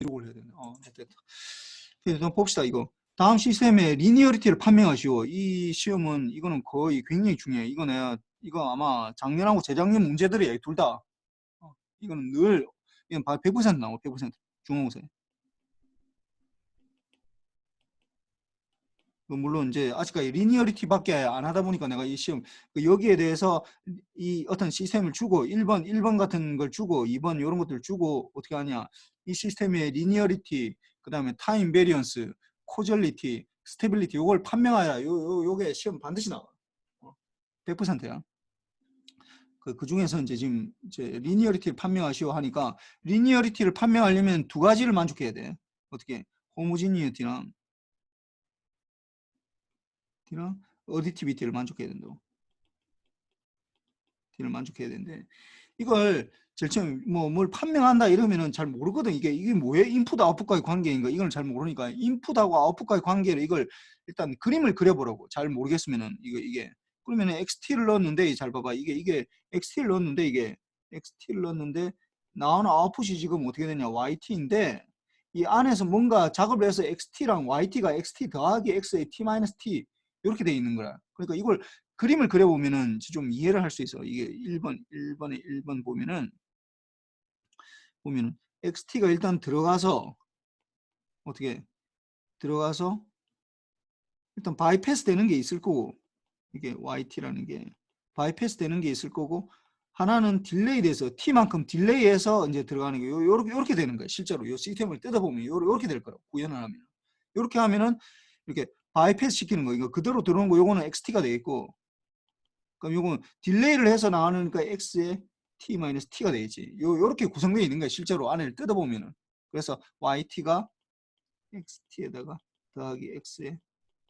기록을 해야 되네. 됐다. 그래서 봅시다. 이거 다음 시스템의 리니어리티를 판명하시오. 이 시험은 이거는 거의 굉장히 중요해. 이거 아마 작년하고 재작년 문제들이에요. 둘 다. 이거는 늘 이건 100% 나와. 100% 중간고사에. 물론 이제 아직까지 리니어리티밖에 안 하다 보니까 내가 이 시험 여기에 대해서 이 어떤 시스템을 주고 1번 같은 걸 주고 2번 이런 것들 주고 어떻게 하냐 이 시스템의 리니어리티 그 다음에 타임 베리언스 코절리티 스테빌리티 요걸 판명하라 요게 시험 반드시 나와 100%야 그 중에서 이제 지금 리니어리티를 판명하시오 하니까 리니어리티를 판명하려면 두 가지를 만족해야 돼 어떻게 호모지니티랑 어디티비티를 만족해야 된다고. 를 만족해야 되는데 이걸 제일 처음 뭘 판명한다 이러면은 잘 모르거든. 이게 뭐예요? 인풋 아웃풋과의 관계인가? 이걸 잘 모르니까 인풋하고 아웃풋과의 관계를 이걸 일단 그림을 그려보라고. 잘 모르겠으면은 이게 그러면은 XT를 넣었는데 잘 봐봐. 이게 XT를 넣었는데 XT를 넣었는데 나오는 아웃풋이 지금 어떻게 되냐? YT인데 이 안에서 뭔가 작업을 해서 XT랑 YT가 XT 더하기 X의 T-T 이렇게 돼 있는 거야. 그러니까 이걸 그림을 그려보면은 좀 이해를 할 수 있어. 이게 1번 보면은 XT가 일단 들어가서 어떻게 들어가서 일단 바이패스 되는 게 있을 거고 이게 YT라는 게 바이패스 되는 게 있을 거고 하나는 딜레이 돼서 T만큼 딜레이해서 이제 들어가는 게 요렇게 되는 거예요. 실제로 요 시스템을 뜯어보면 요렇게 될 거라고 구현을 하면 요렇게 하면은 이렇게 바이패스 시키는 거 이거 그대로 들어오는 거 요거는 XT가 돼 있고 그럼 요건 딜레이를 해서 나오니까 x의 t-t가 되겠지. 요렇게 구성되어 있는 거야. 실제로 안을 뜯어보면은. 그래서 yt가 xt에다가 더하기 x의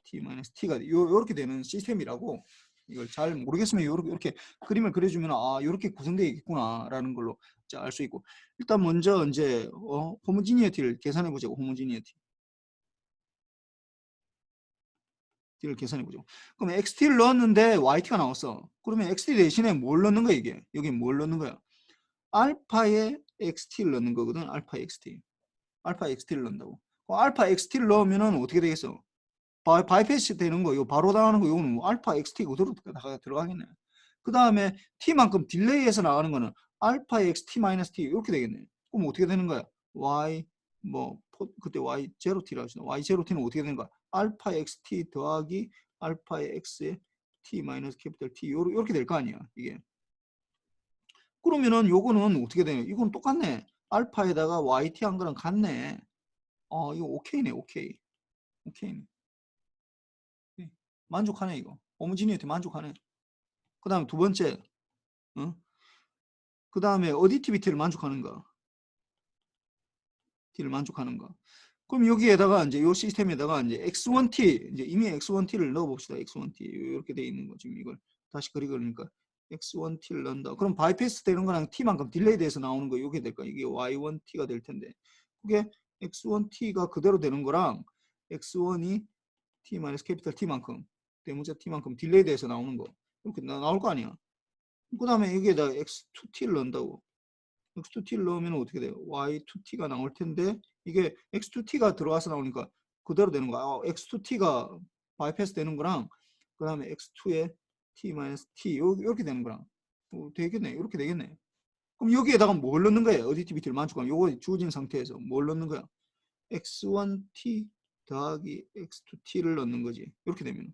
t-t가 돼. 요렇게 되는 시스템이라고. 이걸 잘 모르겠으면 요렇게 그림을 그려주면 요렇게 구성되어 있구나라는 걸로 알 수 있고. 일단 먼저 이제 호모지니어티를 계산해 보자고. 호모지니어티. 를 계산해보죠. 그럼 XT를 넣었는데 YT가 나왔어. 그러면 XT 대신에 뭘 넣는 거야, 이게? 여기 뭘 넣는 거야? 알파에 XT를 넣는 거거든, 알파 XT. 알파 XT를 넣는다고. 알파 XT를 넣으면은 어떻게 되겠어? 바이패스 되는 거, 이거 바로 나가는 거, 이거는 알파 XT 그대로 들어가겠네. 그 다음에 T만큼 딜레이해서 나가는 거는 알파 XT-T 이렇게 되겠네. 그럼 어떻게 되는 거야? Y, 그때 Y0T라고 하시나? Y0T는 어떻게 되는 거야? 알파 XT 더하기 알파의 X의 T 마이너스 캐피탈 T 이렇게 될 거 아니야, 이게. 그러면은 요거는 어떻게 되냐? 이건 똑같네. 알파에다가 YT 한 거랑 같네. 이거 오케이네, 오케이. 오케이네. 만족하네, 이거. 호모지니어티 만족하네. 그 다음에 두 번째, 그 다음에 어디티비티를 만족하는가? T를 만족하는가? 그럼 여기에다가 이제 요 시스템에다가 이제 X1T, 이제 이미 X1T를 넣어봅시다. X1T. 이렇게 돼 있는 거. 지금 이걸 다시 그리니까 X1T를 넣는다. 그럼 바이패스 되는 거랑 T만큼 딜레이 돼서 나오는 거 이게 될까? 이게 Y1T가 될 텐데. 그게 X1T가 그대로 되는 거랑 X1이 T 마이너스 캐피탈 T만큼 대문자 T만큼 딜레이 돼서 나오는 거. 이렇게 나올 거 아니야. 그 다음에 여기에다가 X2T를 넣는다고. X2T를 넣으면 어떻게 돼요? Y2T가 나올 텐데 이게 X2T가 들어와서 나오니까 그대로 되는 거야. X2T가 바이패스 되는 거랑 그 다음에 X2의 T-T 이렇게 되는 거랑 되겠네. 이렇게 되겠네. 그럼 여기에다가 뭘 넣는 거예요? 어디티비티를 만족하면 요거 주어진 상태에서 뭘 넣는 거야? X1T 더하기 X2T를 넣는 거지. 이렇게 되면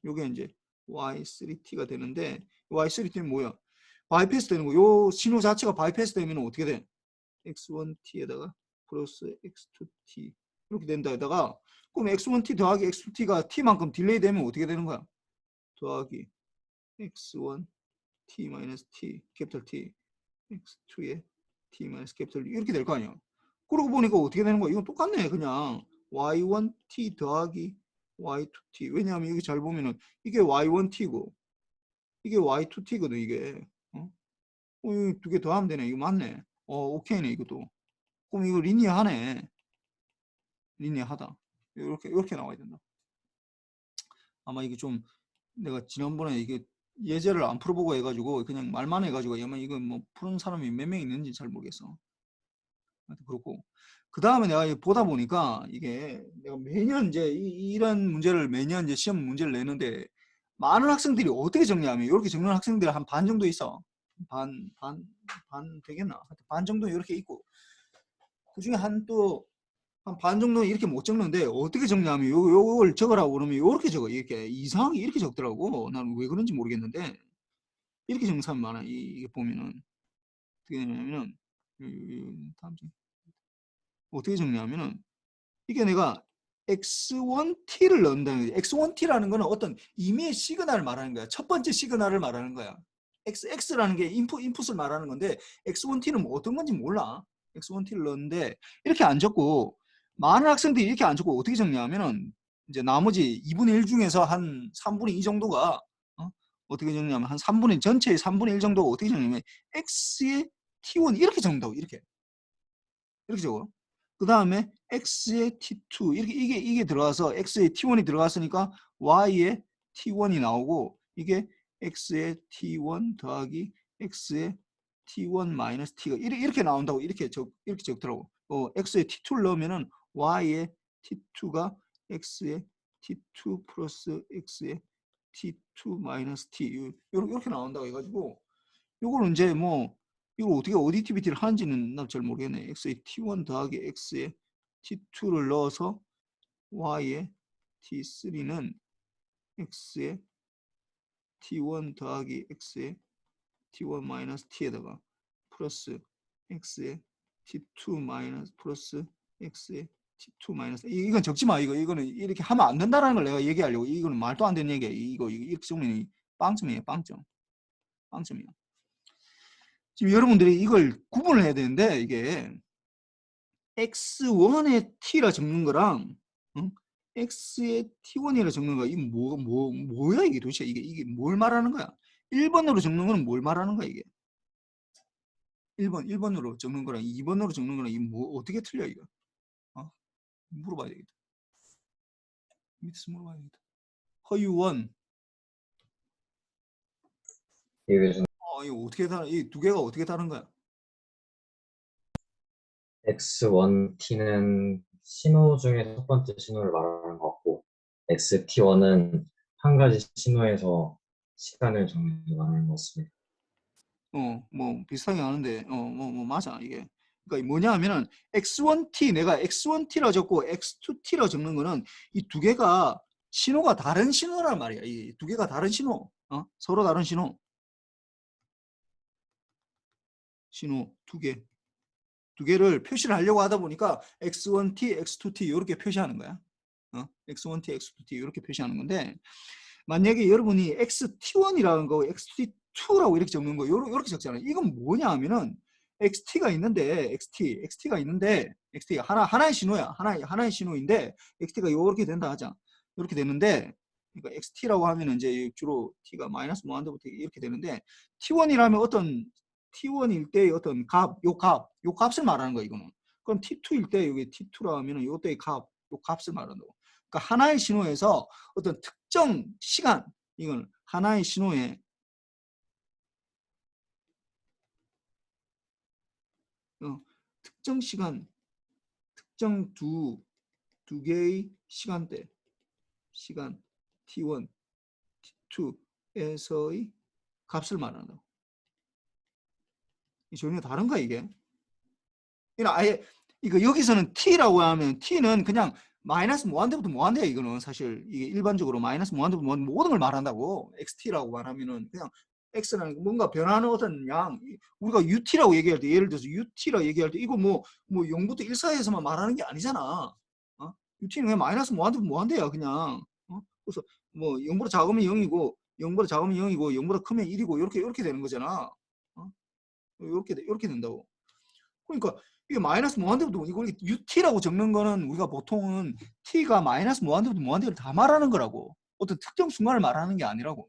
요게 이제 Y3T가 되는데 Y3T는 뭐야? 바이패스 되는 거. 요 신호 자체가 바이패스 되면 어떻게 돼? X1T에다가 플러스 X2T 이렇게 된다에다가 그럼 X1T 더하기 X2T가 T만큼 딜레이 되면 어떻게 되는 거야? 더하기 X1 T 마이너스 T 캐피탈 T X2의 T 마이너스 캐피탈 이렇게 될 거 아니야. 그러고 보니까 어떻게 되는 거야? 이건 똑같네. 그냥 Y1T 더하기 Y2T. 왜냐하면 여기 잘 보면은 이게 Y1T고 이게 Y2T거든 이게. 두 개 더하면 되네. 이거 맞네. 오케이네 이것도. 그럼 이거 리니어하네. 리니어하다. 이렇게 나와야 된다. 아마 이게 좀 내가 지난번에 이게 예제를 안 풀어보고 해가지고 그냥 말만 해가지고 아마 이거 뭐 푸는 사람이 몇 명 있는지 잘 모르겠어. 그렇고 그 다음에 내가 보다 보니까 이게 내가 매년 이제 이런 문제를 매년 이제 시험 문제를 내는데 많은 학생들이 어떻게 정리하면 이렇게 적는 학생들이 한 반 정도 있어. 반 되겠나? 반 정도 이렇게 있고 그 중에 한 반 정도는 이렇게 못 적는데 어떻게 적냐면 요걸 적으라고 그러면 이렇게 적어. 이렇게 이상하게 이렇게 적더라고. 나는 왜 그런지 모르겠는데 이렇게 적는 사람이 많아. 이게 보면은 어떻게 되냐면은 다음 중 어떻게 적냐면은 이게 내가 x1t를 넣는다는 거지. x1t라는 거는 어떤 임의의 시그널을 말하는 거야. 첫 번째 시그널을 말하는 거야. x라는 게 인풋을 말하는 건데 x1t는 뭐 어떤 건지 몰라. x1t를 넣는데 이렇게 안 적고 많은 학생들이 이렇게 안 적고 어떻게 적냐면은 이제 나머지 2분의 1 중에서 한 3분의 2 정도가 어떻게 적냐면 한 3분의 전체의 3분의 1 정도가 어떻게 적냐면 x의 t1 이렇게 적는다고 이렇게 적어. 그 다음에 x의 t2 이렇게 이게 들어가서 x의 t1이 들어갔으니까 y의 t1이 나오고 이게 x의 t1 더하기 x의 t1 마이너스 t가 이렇게 나온다고 이렇게 적더라고. x의 t2를 넣으면은 y의 t2가 x의 t2 플러스 x의 t2 마이너스 t 이렇게 나온다고 해가지고 요거는 이제 뭐 이걸 어떻게 어디티비티를 하는지는 난 잘 모르겠네. x의 t1 더하기 x의 t2를 넣어서 y의 t3는 x의 t1 더하기 x의 t1 마이너스 t에다가 플러스 x의 t2 마이너스 플러스 x의 t2 마이너스 이건 적지 마. 이거는 이렇게 하면 안 된다라는 걸 내가 얘기하려고. 이거는 말도 안 되는 얘기야. 이거 이렇게 적으면 빵점이에요. 빵점이야. 지금 여러분들이 이걸 구분을 해야 되는데 이게 x1의 t라 적는 거랑 x의 t1이라 적는 거 이게 뭐야 이게 도대체 이게 뭘 말하는 거야? 1번으로 적는 거는 뭘 말하는 거야 이게? 1번으로 적는 거랑 2번으로 적는 거랑 이게 뭐 어떻게 틀려 이거? 물어봐야 되겠다. 밑에서 물어봐야 되겠다. 허유원 이거 어떻게 다른 이 두 개가 어떻게 다른 거야? X1T는 신호 중에 첫 번째 신호를 말하는 것 같고, XT1은 한 가지 신호에서 시간을 정해서 말하는 것 같습니다. 뭐 비슷하게 하는데 뭐 맞아 이게. 그러니까 뭐냐 하면은 x1t 내가 x1t라 적고 x2t라 적는 거는 이 두 개가 신호가 다른 신호란 말이야. 이 두 개가 다른 신호. 서로 다른 신호. 신호 두 개를 표시를 하려고 하다 보니까 x1t, x2t 이렇게 표시하는 거야. x1t, x2t 이렇게 표시하는 건데 만약에 여러분이 xt1이라는 거 xt2라고 이렇게 적는 거 이렇게 적잖아요. 이건 뭐냐 하면은 xt가 있는데 xt가 있는데 xt가 하나의 신호야. 하나의 신호인데 xt가 이렇게 된다 하자. 이렇게 되는데 그러니까 xt라고 하면 이제 주로 t가 마이너스 무한대부터 이렇게 되는데 t1이라면 어떤 t1일 때 어떤 요 값을 말하는 거야 이거는. 그럼 t2일 때 여기 t2라 하면은 요때의 요 값을 말한다고. 그러니까 하나의 신호에서 어떤 특정 시간, 이건 하나의 신호에 특정 시간, 특정 두 개의 시간대, 시간 t1, t2에서의 값을 말한다고. 전혀 다른가 이게? 아예 이거 여기서는 t라고 하면 t는 그냥 마이너스 무한대부터 무한대야. 이거는 사실 이게 일반적으로 마이너스 무한대부터 무한대 모든 걸 말한다고. xt라고 말하면은 그냥 x라는 뭔가 변하는 어떤 양, 우리가 ut라고 얘기할 때 예를 들어서 ut라고 얘기할 때 이거 뭐 0부터 1 사이에서만 말하는 게 아니잖아. ut는 그냥 마이너스 무한대부터 무한대야 그냥. 그래서 뭐 0보다 작으면 0이고 0보다 작으면 0이고 0보다 크면 1이고 이렇게 되는 거잖아. 이렇게 된다고. 그러니까 이게 마이너스 무한대부터 이거 ut라고 적는 거는 우리가 보통은 t가 마이너스 무한대부터 무한대를 다 말하는 거라고. 어떤 특정 순간을 말하는 게 아니라고.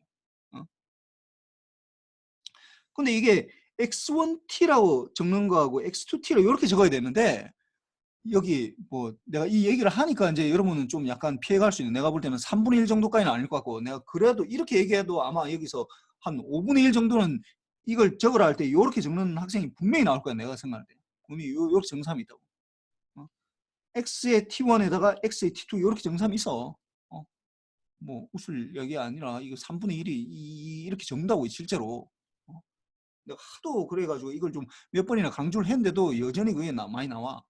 근데 이게 x1t라고 적는 거하고 x2t로 이렇게 적어야 되는데 여기 뭐 내가 이 얘기를 하니까 이제 여러분은 좀 약간 피해갈 수 있는, 내가 볼 때는 3분의 1 정도까지는 아닐 것 같고, 내가 그래도 이렇게 얘기해도 아마 여기서 한 5분의 1 정도는 이걸 적으라 할 때 이렇게 적는 학생이 분명히 나올 거야. 내가 생각할 때 분명히 이렇게 적는 사람이 있다고. x의 t1에다가 x의 t2 이렇게 정삼이 있어. 뭐 웃을 얘기 아니라 이거 3분의 1이 이렇게 적는다고 실제로. 내가 하도 그래가지고 이걸 좀 몇 번이나 강조를 했는데도 여전히 그게 많이 나와.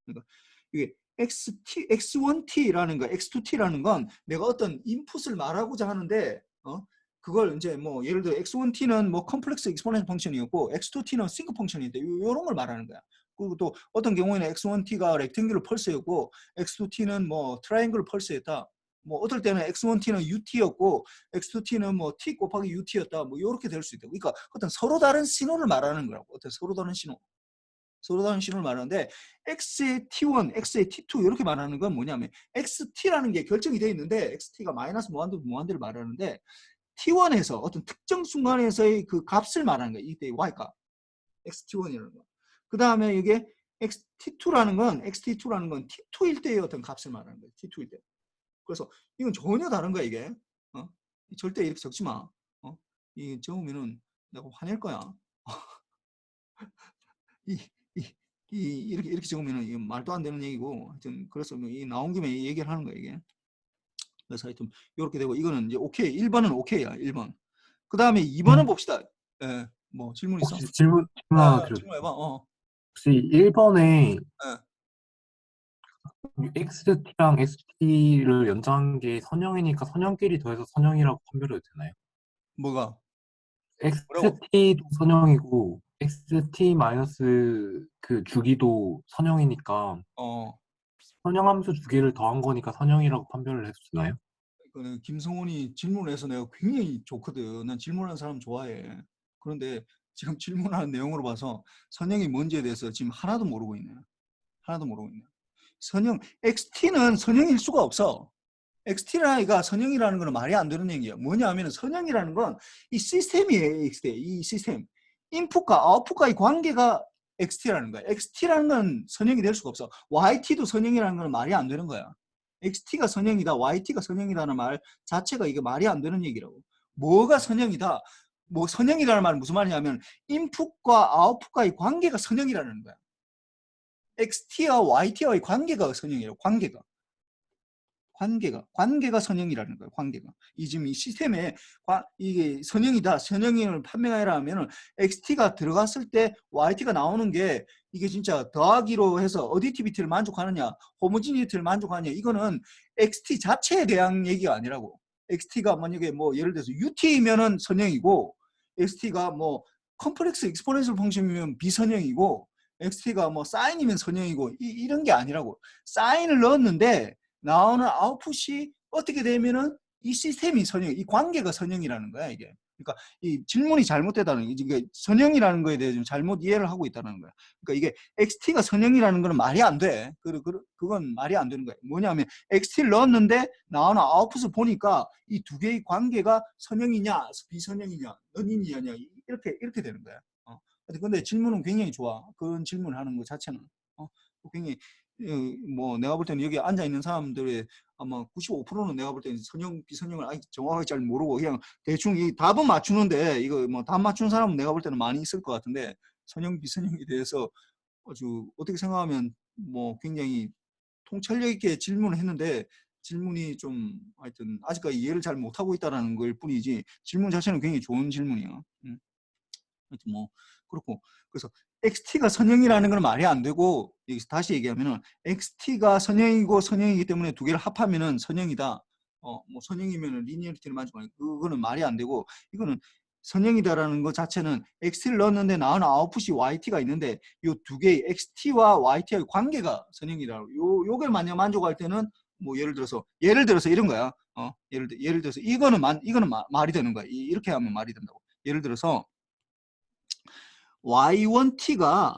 그러니까 이게 x1t라는 거, x2t라는 건 내가 어떤 인풋을 말하고자 하는데, 그걸 이제 뭐 예를 들어 x1t는 뭐 컴플렉스 익스포넨셜 펑션이었고 x2t는 싱크 펑션인데 요런 걸 말하는 거야. 그리고 또 어떤 경우에는 x1t가 렉탱귤러 펄스였고 x2t는 뭐 트라이앵글 펄스였다. 뭐 어떨 때는 x1t는 ut였고 x2t는 뭐 t 곱하기 ut였다. 뭐 이렇게 될 수 있다. 그러니까 어떤 서로 다른 신호를 말하는 거라고. 어떤 서로 다른 신호. 서로 다른 신호를 말하는데 x의 t1, x의 t2 이렇게 말하는 건 뭐냐면 xt라는 게 결정이 되어 있는데 xt가 마이너스 무한대를 말하는데 t1에서 어떤 특정 순간에서의 그 값을 말하는 거예요. 이때 y값. xt1이라는 거. 그 다음에 이게 xt2라는 건 t2일 때의 어떤 값을 말하는 거예요. t2일 때. 그래서 이건 전혀 다른 거야 이게. 절대 이렇게 적지 마. 이 적으면은 내가 화낼 거야. 이, 이렇게 적으면은 말도 안 되는 얘기고, 하여튼 그래서 이 나온 김에 얘기를 하는 거야 이게. 그래서 하여튼 이렇게 되고 이거는 이제 오케이. 1번은 오케이야. 1번. 그 다음에 2번은 봅시다. 예, 뭐 질문 있어? 혹시 질문 하나 드려도 돼요? 질문해봐. 혹시 1번에 예. XT랑 ST를 연장한 게 선형이니까 선형끼리 더해서 선형이라고 판별해도 되나요? 뭐가? 뭐라고? XT도 선형이고 XT 마이너스 그 주기도 선형이니까 어, 선형함수 두 개를 더한 거니까 선형이라고 판별을 해도 되나요? 그 김성훈이 질문을 해서 내가 굉장히 좋거든. 난 질문하는 사람 좋아해. 그런데 지금 질문하는 내용으로 봐서 선형이 뭔지에 대해서 지금 하나도 모르고 있네. 하나도 모르고 있네. 선형, XT는 선형일 수가 없어. XT가 선형이라는 건 말이 안 되는 얘기야. 뭐냐 하면 선형이라는 건 이 시스템이에요. XT. 이 시스템. 인풋과 아웃풋과의 관계가 XT라는 거야. XT라는 건 선형이 될 수가 없어. YT도 선형이라는 건 말이 안 되는 거야. XT가 선형이다, YT가 선형이다는 말 자체가 이게 말이 안 되는 얘기라고. 뭐가 선형이다? 뭐 선형이라는 말은 무슨 말이냐면 인풋과 아웃풋과의 관계가 선형이라는 거야. XT와 YT와의 관계가 선형이라고. 관계가 선형이라는 거예요. 관계가. 지금 이 시스템에 이게 선형이다. 선형을 판명하라 하면은 XT가 들어갔을 때 YT가 나오는 게 이게 진짜 더하기로 해서 어디티비티를 만족하느냐, 호모지니티를 만족하느냐, 이거는 XT 자체에 대한 얘기가 아니라고. XT가 만약에 뭐 예를 들어서 UT이면은 선형이고, XT가 뭐 컴플렉스 익스포넨셜 펑션이면 비선형이고, XT가 뭐 사인이면 선형이고, 이런 게 아니라고. 사인을 넣었는데 나오는 아웃풋이 어떻게 되면은 이 시스템이 선형, 이 관계가 선형이라는 거야 이게. 그러니까 이 질문이 잘못되다는 게 선형이라는 거에 대해 좀 잘못 이해를 하고 있다는 거야. 그러니까 이게 XT가 선형이라는 거는 말이 안 돼. 그건 말이 안 되는 거야. 뭐냐면 XT를 넣었는데 나오는 아웃풋을 보니까 이 두 개의 관계가 선형이냐 비선형이냐 너니냐냐 이렇게 되는 거야. 근데 질문은 굉장히 좋아. 그런 질문을 하는 것 자체는 굉장히 뭐 내가 볼 때는 여기 앉아 있는 사람들의 아마 95%는 내가 볼 때는 선형 비선형을 아직 정확하게 잘 모르고 그냥 대충 이 답은 맞추는데 이거 뭐 답 맞춘 사람은 내가 볼 때는 많이 있을 것 같은데 선형 비선형에 대해서 아주 어떻게 생각하면 뭐 굉장히 통찰력 있게 질문을 했는데 질문이 좀 하여튼 아직까지 이해를 잘 못하고 있다는 걸 뿐이지 질문 자체는 굉장히 좋은 질문이야. 하여튼 뭐 그렇고 그래서 XT가 선형이라는 건 말이 안 되고 여기서 다시 얘기하면은 XT가 선형이고 선형이기 때문에 두 개를 합하면은 선형이다. 뭐 선형이면은 리니어리티를 만족하는 그거는 말이 안 되고 이거는 선형이다라는 것 자체는 XT를 넣었는데 나오는 아웃풋이 YT가 있는데 이 두 개의 XT와 YT의 관계가 선형이라고 요걸 만족할 때는 뭐 예를 들어서 이런 거야. 예를 들어서 이거는 말이 되는 거야. 이렇게 하면 말이 된다고. 예를 들어서 y1t가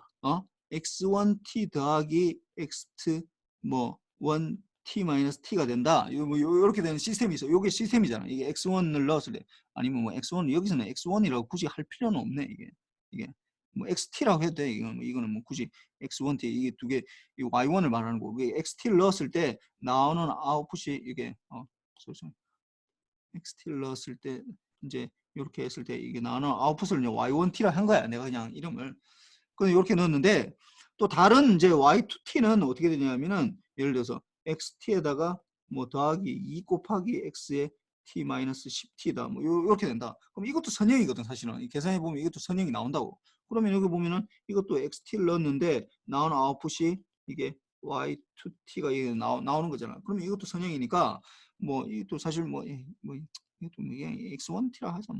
x1t 더하기 x 뭐 1t 마이너스 t가 된다. 이렇게 되는 시스템이 있어. 이게 시스템이잖아. 이게 x1을 넣었을 때 아니면 뭐 x1 여기서는 x1이라고 굳이 할 필요는 없네. 이게 뭐 xt라고 해도 돼. 이거는 뭐 굳이 x1t 이게 두 개 이 y1을 말하는 거고 xt를 넣었을 때 나오는 아웃풋이 이게 xt를 넣었을 때 이제 이렇게 했을 때 이게 나오는 아웃풋을 y1t라 한 거야. 내가 그냥 이름을. 그래서 이렇게 넣었는데 또 다른 이제 y2t는 어떻게 되냐면은 예를 들어서 xt에다가 뭐 더하기 2 곱하기 x의 t-10t다. 뭐 요렇게 된다. 그럼 이것도 선형이거든, 사실은. 계산해 보면 이것도 선형이 나온다고. 그러면 여기 보면은 이것도 xt를 넣었는데 나오는 아웃풋이 이게 y2t가 이게 나오는 거잖아. 그러면 이것도 선형이니까 뭐 이것도 사실 뭐 이것도 뭐 그냥 x1t라 하자.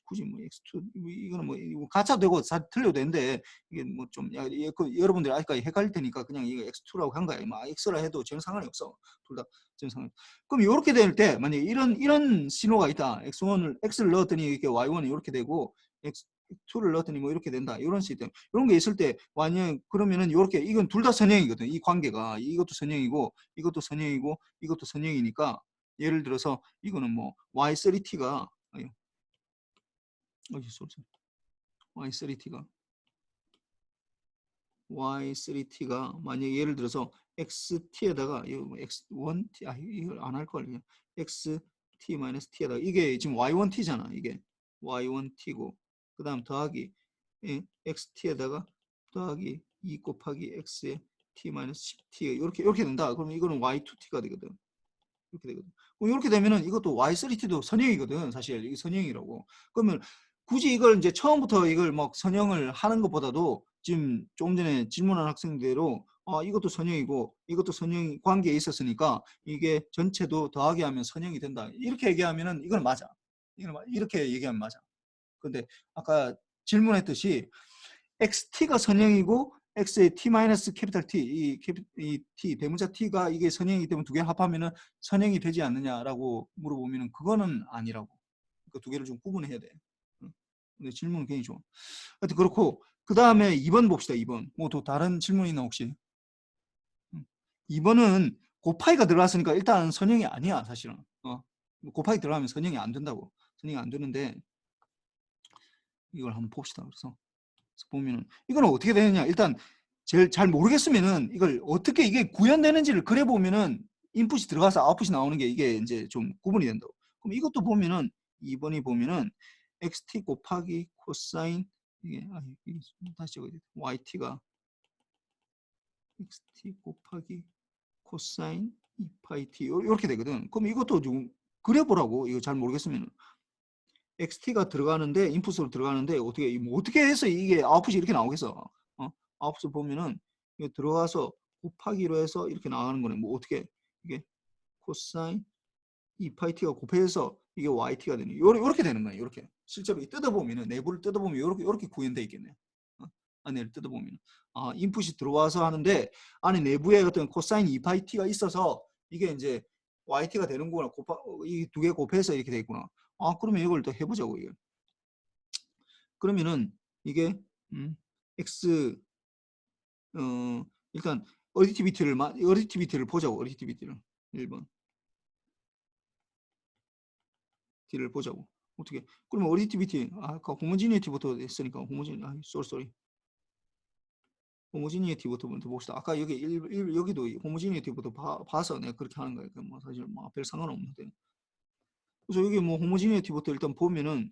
굳이 뭐 x2 이거는 뭐 가짜 되고 틀려도 되는데 이게 뭐 좀 여러분들이 아직까지 헷갈릴 테니까 그냥 이거 x2라고 한 거야. 뭐 x라 해도 전혀 상관이 없어. 둘 다 전혀 상관. 그럼 이렇게 될 때 만약에 이런 신호가 있다. x를 넣었더니 이렇게 y1이 이렇게 되고 x2를 넣었더니 뭐 이렇게 된다. 이런 시스템. 이런 게 있을 때 만약 그러면은 이렇게 이건 둘 다 선형이거든. 이 관계가 이것도 선형이고 이것도 선형이고 이것도 선형이니까 예를 들어서 이거는 뭐 y3t가 y3t가 만약에 예를 들어서 xt에다가 x1t 이걸 안 할 걸. xt-t에다가 이게 지금 y1t잖아. 이게 y1t고 그다음 더하기 xt에다가 더하기 2 곱하기 x의 t-10t 이렇게 된다. 그러면 이거는 y2t가 되거든. 이렇게 되거든. 이렇게 되면은 이것도 y3t도 선형이거든. 사실 이게 선형이라고. 그러면 굳이 이걸 이제 처음부터 이걸 막 선형을 하는 것보다도 지금 조금 전에 질문한 학생대로 이것도 선형이고 이것도 선형 관계에 있었으니까 이게 전체도 더하기 하면 선형이 된다. 이렇게 얘기하면은 이건 맞아. 이렇게 얘기하면 맞아. 근데 아까 질문했듯이 XT가 선형이고 X의 T 마이너스 캐피탈 T, 이 T, 대문자 T가 이게 선형이기 때문에 두 개 합하면은 선형이 되지 않느냐라고 물어보면은 그거는 아니라고. 그 두 개를 좀 구분해야 돼. 근데 질문은 굉장히 좋아. 하여튼 그렇고, 그 다음에 2번 봅시다, 2번. 뭐 또 다른 질문 있나, 혹시? 2번은 곱하기가 들어갔으니까 일단 선형이 아니야, 사실은. 곱하기 들어가면 선형이 안 된다고. 선형이 안 되는데, 이걸 한번 봅시다. 그래서 보면은 이거는 어떻게 되느냐, 일단 제일 잘 모르겠으면은 이걸 어떻게 이게 구현되는지를 그래 보면은 인풋이 들어가서 아웃풋이 나오는 게 이게 이제 좀 구분이 된다고. 그럼 이것도 보면은 2번이 보면은 xt 곱하기 코사인 이게 다시 적어야 돼. yt가 xt 곱하기 코사인 2파이 t 이렇게 되거든. 그럼 이것도 좀 그려보라고. 이거 잘 모르겠으면은 XT가 들어가는데 인풋으로 들어가는데 어떻게 해서 이게 아웃풋이 이렇게 나오겠어? 아웃풋 보면은 이거 들어가서 곱하기로 해서 이렇게 나가는 거네. 뭐 어떻게 이게 코사인 2파이 t가 곱해서 이게 yt가 되네. 요렇게 되는 거예요. 요렇게 실제로 뜯어보면은 내부를 뜯어보면 요렇게 구현돼 있겠네. 안에를 뜯어보면 인풋이 들어와서 하는데 안에 내부에 어떤 코사인 2파이 t가 있어서 이게 이제 yt가 되는구나. 이 두 개 곱해서 이렇게 돼 있구나. 그러면 이걸 더 해보자고. 이걸. 그러면은 이게 x 일단 어디티비티를 보자고. 어디티비티를 1번 T를 보자고. 어떻게? 그러면 어디티비티 아까 호모지니티부터 했으니까 쏘리. 호모지니티부터 먼저 봅시다. 아까 여기도 호모지니티부터 봐서 내가 그렇게 하는 거예요. 뭐 사실 뭐 별 상관없는데. 그래서 여기 뭐 호모지니티부터 일단 보면은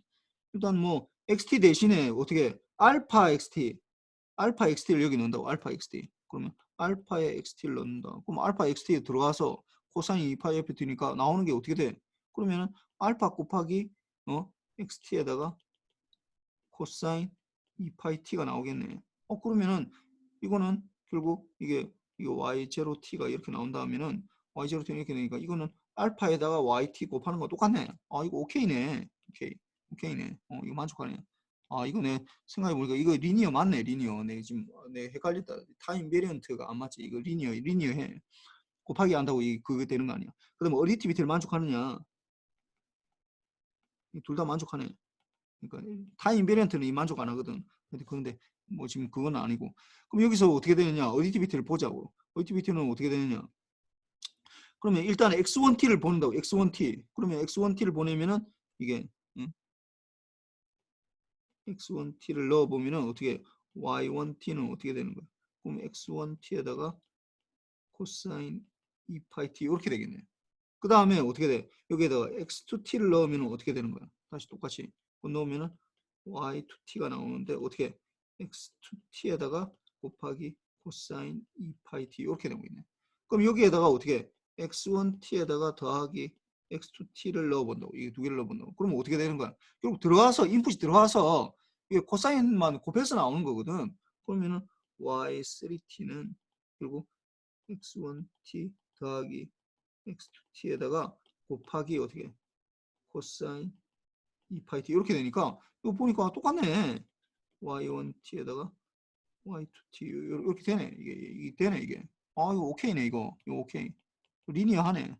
일단 뭐 xt 대신에 어떻게 알파 xt를 여기 넣는다고. 알파 xt. 그러면 알파에 xt를 넣는다. 그럼 알파 xt에 들어가서 코사인 2파이 ft니까 나오는 게 어떻게 돼? 그러면은 알파 곱하기 xt에다가 코사인 2파이 t가 나오겠네. 그러면은 이거는 결국 이거 y0t가 이렇게 나온다 하면은 y0t 이렇게 되니까 이거는 알파에다가 yt 곱하는 거 똑같네. 이거 오케이네. 오케이네. 이거 만족하네. 이거 생각해보니까 이거 리니어 맞네. 리니어. 내 헷갈렸다. 타임 베리언트가 안 맞지. 이거 리니어 해. 곱하기 한다고 그거 되는 거 아니야. 그 다음에 어리티비티를 만족하느냐. 둘 다 만족하네. 그러니까 타임 베리언트는 만족 안 하거든. 그런데 뭐 지금 그건 아니고. 그럼 여기서 어떻게 되느냐. 어리티비티를 보자고. 어리티비티는 어떻게 되느냐. 그러면 일단 x1t를 보낸다고. x1t. 그러면 x1t를 보내면은 이게 x1t를 넣어보면은 어떻게 y1t는 어떻게 되는 거야? 그럼 x1t에다가 코사인 2파이 t 이렇게 되겠네. 그 다음에 어떻게 돼? 여기에다가 x2t를 넣으면 어떻게 되는 거야? 다시 똑같이 넣으면은 y2t가 나오는데 어떻게 x2t에다가 곱하기 코사인 2파이 t 이렇게 되고 있네. 그럼 여기에다가 어떻게 x1t에다가 더하기 x2t를 넣어본다고. 이게 두 개를 넣어본다고. 그러면 어떻게 되는 거야? 결국 들어가서 인풋이 들어가서 이게 코사인만 곱해서 나오는 거거든. 그러면은 y3t는 결국 x1t 더하기 x2t에다가 곱하기 어떻게 코사인 2파이 t 이렇게 되니까 이거 보니까 똑같네. y1t에다가 y2t 이렇게 되네. 이게 되네 이게. 아 이거 오케이네 이거. 이거 오케이. 리니어하네.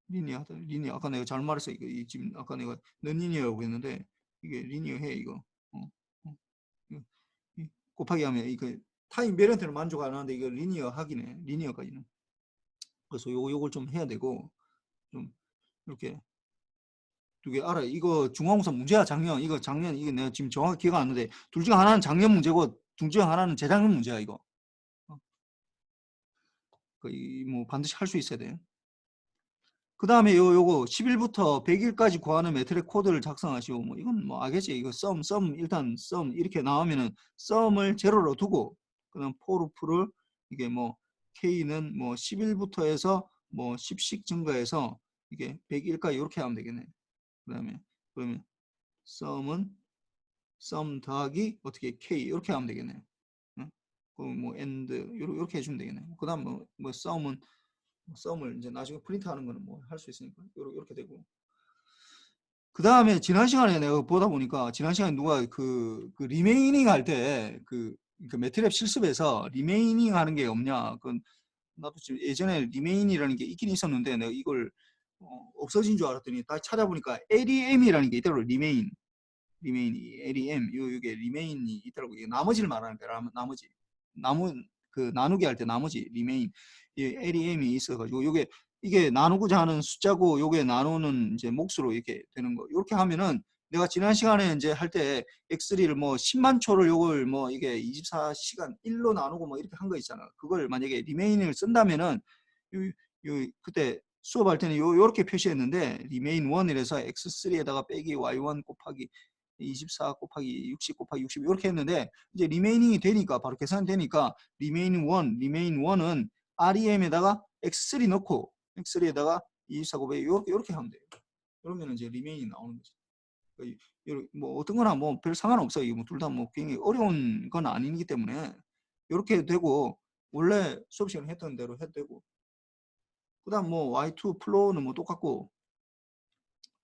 리니어하다. 리니어. 아까 내가 잘 말했어. 이거 지금 아까 내가 넌리니어라고 했는데 이게 리니어해 이거. 어. 곱하기 하면 이거 타임 베리언트는 만족 안 하는데 이거 리니어 하기네. 리니어까지는. 그래서 요걸 좀 해야 되고 좀 이렇게 두 개 알아. 이거 중간고사 문제야 작년. 이거 작년 이거 내가 지금 정확히 기억 안 나는데 둘 중 하나는 작년 문제고 둘 중 하나는 재작년 문제야 이거. 뭐 반드시 할 수 있어야 돼. 그 다음에 요거 10일부터 100일까지 구하는 매트릭 코드를 작성하시고 뭐 이건 뭐 알겠지. 이거 썸 일단 썸 이렇게 나오면은 썸을 제로로 두고 그다음 포루프를 이게 뭐 K는 뭐 10일부터 해서 뭐 10씩 증가해서 이게 100일까지 이렇게 하면 되겠네. 그다음에 그러면 썸은 썸 더하기 어떻게 K 이렇게 하면 되겠네. 응? 그럼 뭐 엔드 이렇게 해주면 되겠네. 그다음 뭐 썸을 이제 나중에 프린트하는 거는 뭐 할 수 있으니까 이렇게 되고. 그 다음에 지난 시간에 내가 보다 보니까 지난 시간에 누가 그 리메이닝 할 때 그 매트랩 실습에서 리메이닝 하는 게 없냐. 그 나도 지금 예전에 리메인이라는 게 있긴 있었는데 내가 이걸 없어진 줄 알았더니 다시 찾아보니까 LEM이라는 게 있더라고. 리메인이 LEM 요게 리메인이 있더라고. 이게 나머지를 말하는 거야. 나머지 그 나누기 할 때 나머지 리메인 LEM이 있어가지고 요게 이게 나누고자 하는 숫자고 요게 나누는 이제 몫으로 이렇게 되는 거. 이렇게 하면은 내가 지난 시간에 이제 할 때 x3를 뭐 10만 초를 요걸 뭐 이게 24시간 1로 나누고 뭐 이렇게 한 거 있잖아. 그걸 만약에 리메인을 쓴다면은 그때 수업할 때는 요렇게 표시했는데 리메인 1이라서 x3에다가 빼기 y1 곱하기 24 곱하기 60 곱하기 60 이렇게 했는데 이제 리메이닝이 되니까 바로 계산되니까 리메인 1은 REM에다가 x3 넣고 x3에다가 24 곱하기 이렇게 하면 돼요. 그러면 이제 리메인이 나오는 거죠. 뭐 어떤 거나 뭐 별 상관없어요. 이거 둘 다 뭐 굉장히 어려운 건 아니기 때문에 이렇게 되고 원래 수업 시간에 했던 대로 해도 되고 그다음 뭐 y2 플로우는 뭐 똑같고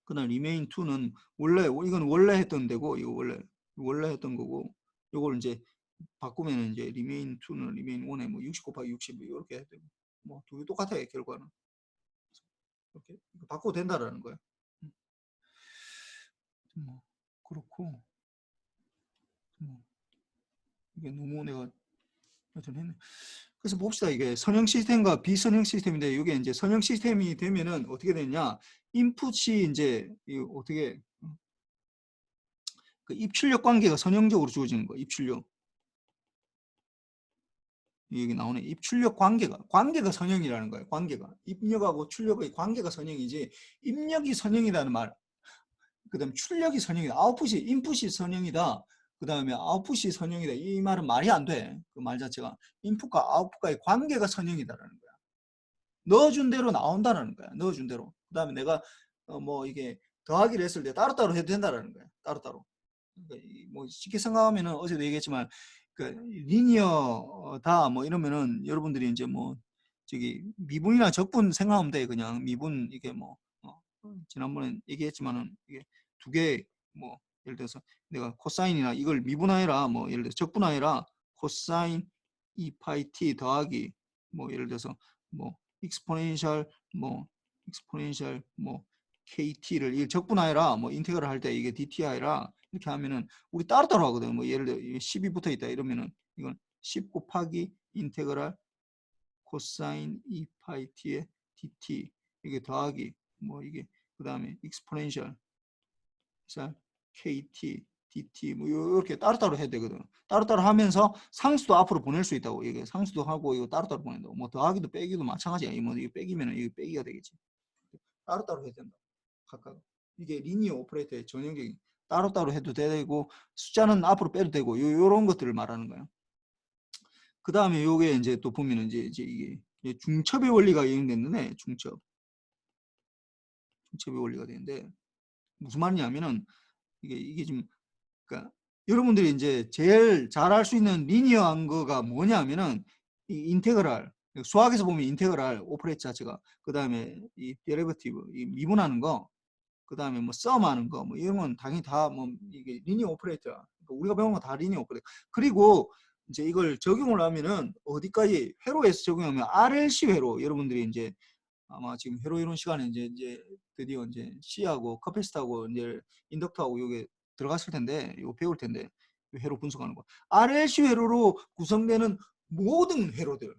그다음 리메인 2는 원래 이건 원래 했던 데고 이거 원래 했던 거고 요걸 이제 바꾸면 이제 리메인 2는 리메인 1에 뭐 60 곱하기 60 이렇게 해야 되고 뭐 두 개 똑같아요 결과는. 이렇게 바꿔도 된다라는 거야. 뭐 그렇고 뭐 이게 너무 내가 좀 했네. 그래서 봅시다. 이게 선형 시스템과 비선형 시스템인데 이게 이제 선형 시스템이 되면은 어떻게 되냐? 인풋이 이제 어떻게 그 입출력 관계가 선형적으로 주어지는 거야. 입출력. 여기 나오네. 입출력 관계가 선형이라는 거예요. 관계가 입력하고 출력의 관계가 선형이지 입력이 선형이라는 말. 그다음 출력이 선형이다. 인풋이 선형이다. 그 다음에 아웃풋이 선형이다. 이 말은 말이 안 돼. 그 말 자체가 인풋과 아웃풋과의 관계가 선형이다라는 거야. 넣어준 대로 나온다는 거야. 넣어준 대로. 그 다음에 내가 뭐 이게 더하기를 했을 때 따로따로 해도 된다는 거야. 따로따로. 그러니까 뭐 쉽게 생각하면은 어제도 얘기했지만 그 리니어다 뭐 이러면은 여러분들이 이제 뭐 저기 미분이나 적분 생각하면 돼. 그냥 미분 이게 뭐 지난번에 얘기했지만은 이게 두 개 뭐 예를 들어서 내가 코사인이나 이걸 미분하여라 뭐 예를 들어서 적분하여라 코사인 2파이 t 더하기 뭐 예를 들어서 뭐 익스포넨셜 뭐 kt를 이 적분하여라 뭐 인테그럴 할 때 이게 dt하여라 이렇게 하면은 우리 따로따로 하거든. 뭐 예를 들어 10이 붙어 있다 이러면은 이건 10 곱하기 인테그럴 코사인 2파이 t의 dt 이게 더하기 뭐 이게 그 다음에 익스포넨셜 kt dt 뭐 이렇게 따로따로 해야 되거든. 따로따로 하면서 상수도 앞으로 보낼 수 있다고. 이게 상수도 하고 이거 따로따로 보낸다고. 뭐 더하기도 빼기도 마찬가지야. 뭐 이게 빼기면은 이게 빼기가 되겠지. 따로따로 해야 된다. 각각. 이게 리니어 오퍼레이터의 전형적인 따로따로 해도 되고 숫자는 앞으로 빼도 되고 요런 것들을 말하는 거예요. 그 다음에 요게 이제 또 보면은 이제 이게 중첩의 원리가 이용됐는데 중첩의 원리가 되는데 무슨 말이냐면은 이게 좀 그러니까 여러분들이 이제 제일 잘 알 수 있는 리니어한 거가 뭐냐면은 이 인테그랄 수학에서 보면 인테그랄 오퍼레이터 자체가 그 다음에 이 데리베티브 이 미분하는 거 그 다음에 뭐 썸하는 거 뭐 이런 건 당연히 다 뭐 이게 리니어 오퍼레이터야. 그러니까 우리가 배운 거 다 리니어 오퍼레이터. 그리고 이제 이걸 적용을 하면은 어디까지 회로에서 적용하면 RLC 회로 여러분들이 이제 아마 지금 회로 이론 시간에 이제 드디어 이제 C하고 커패시터하고 이제 인덕터하고 이게 들어갔을 텐데 이거 배울 텐데 회로 분석하는 거 RLC 회로로 구성되는 모든 회로들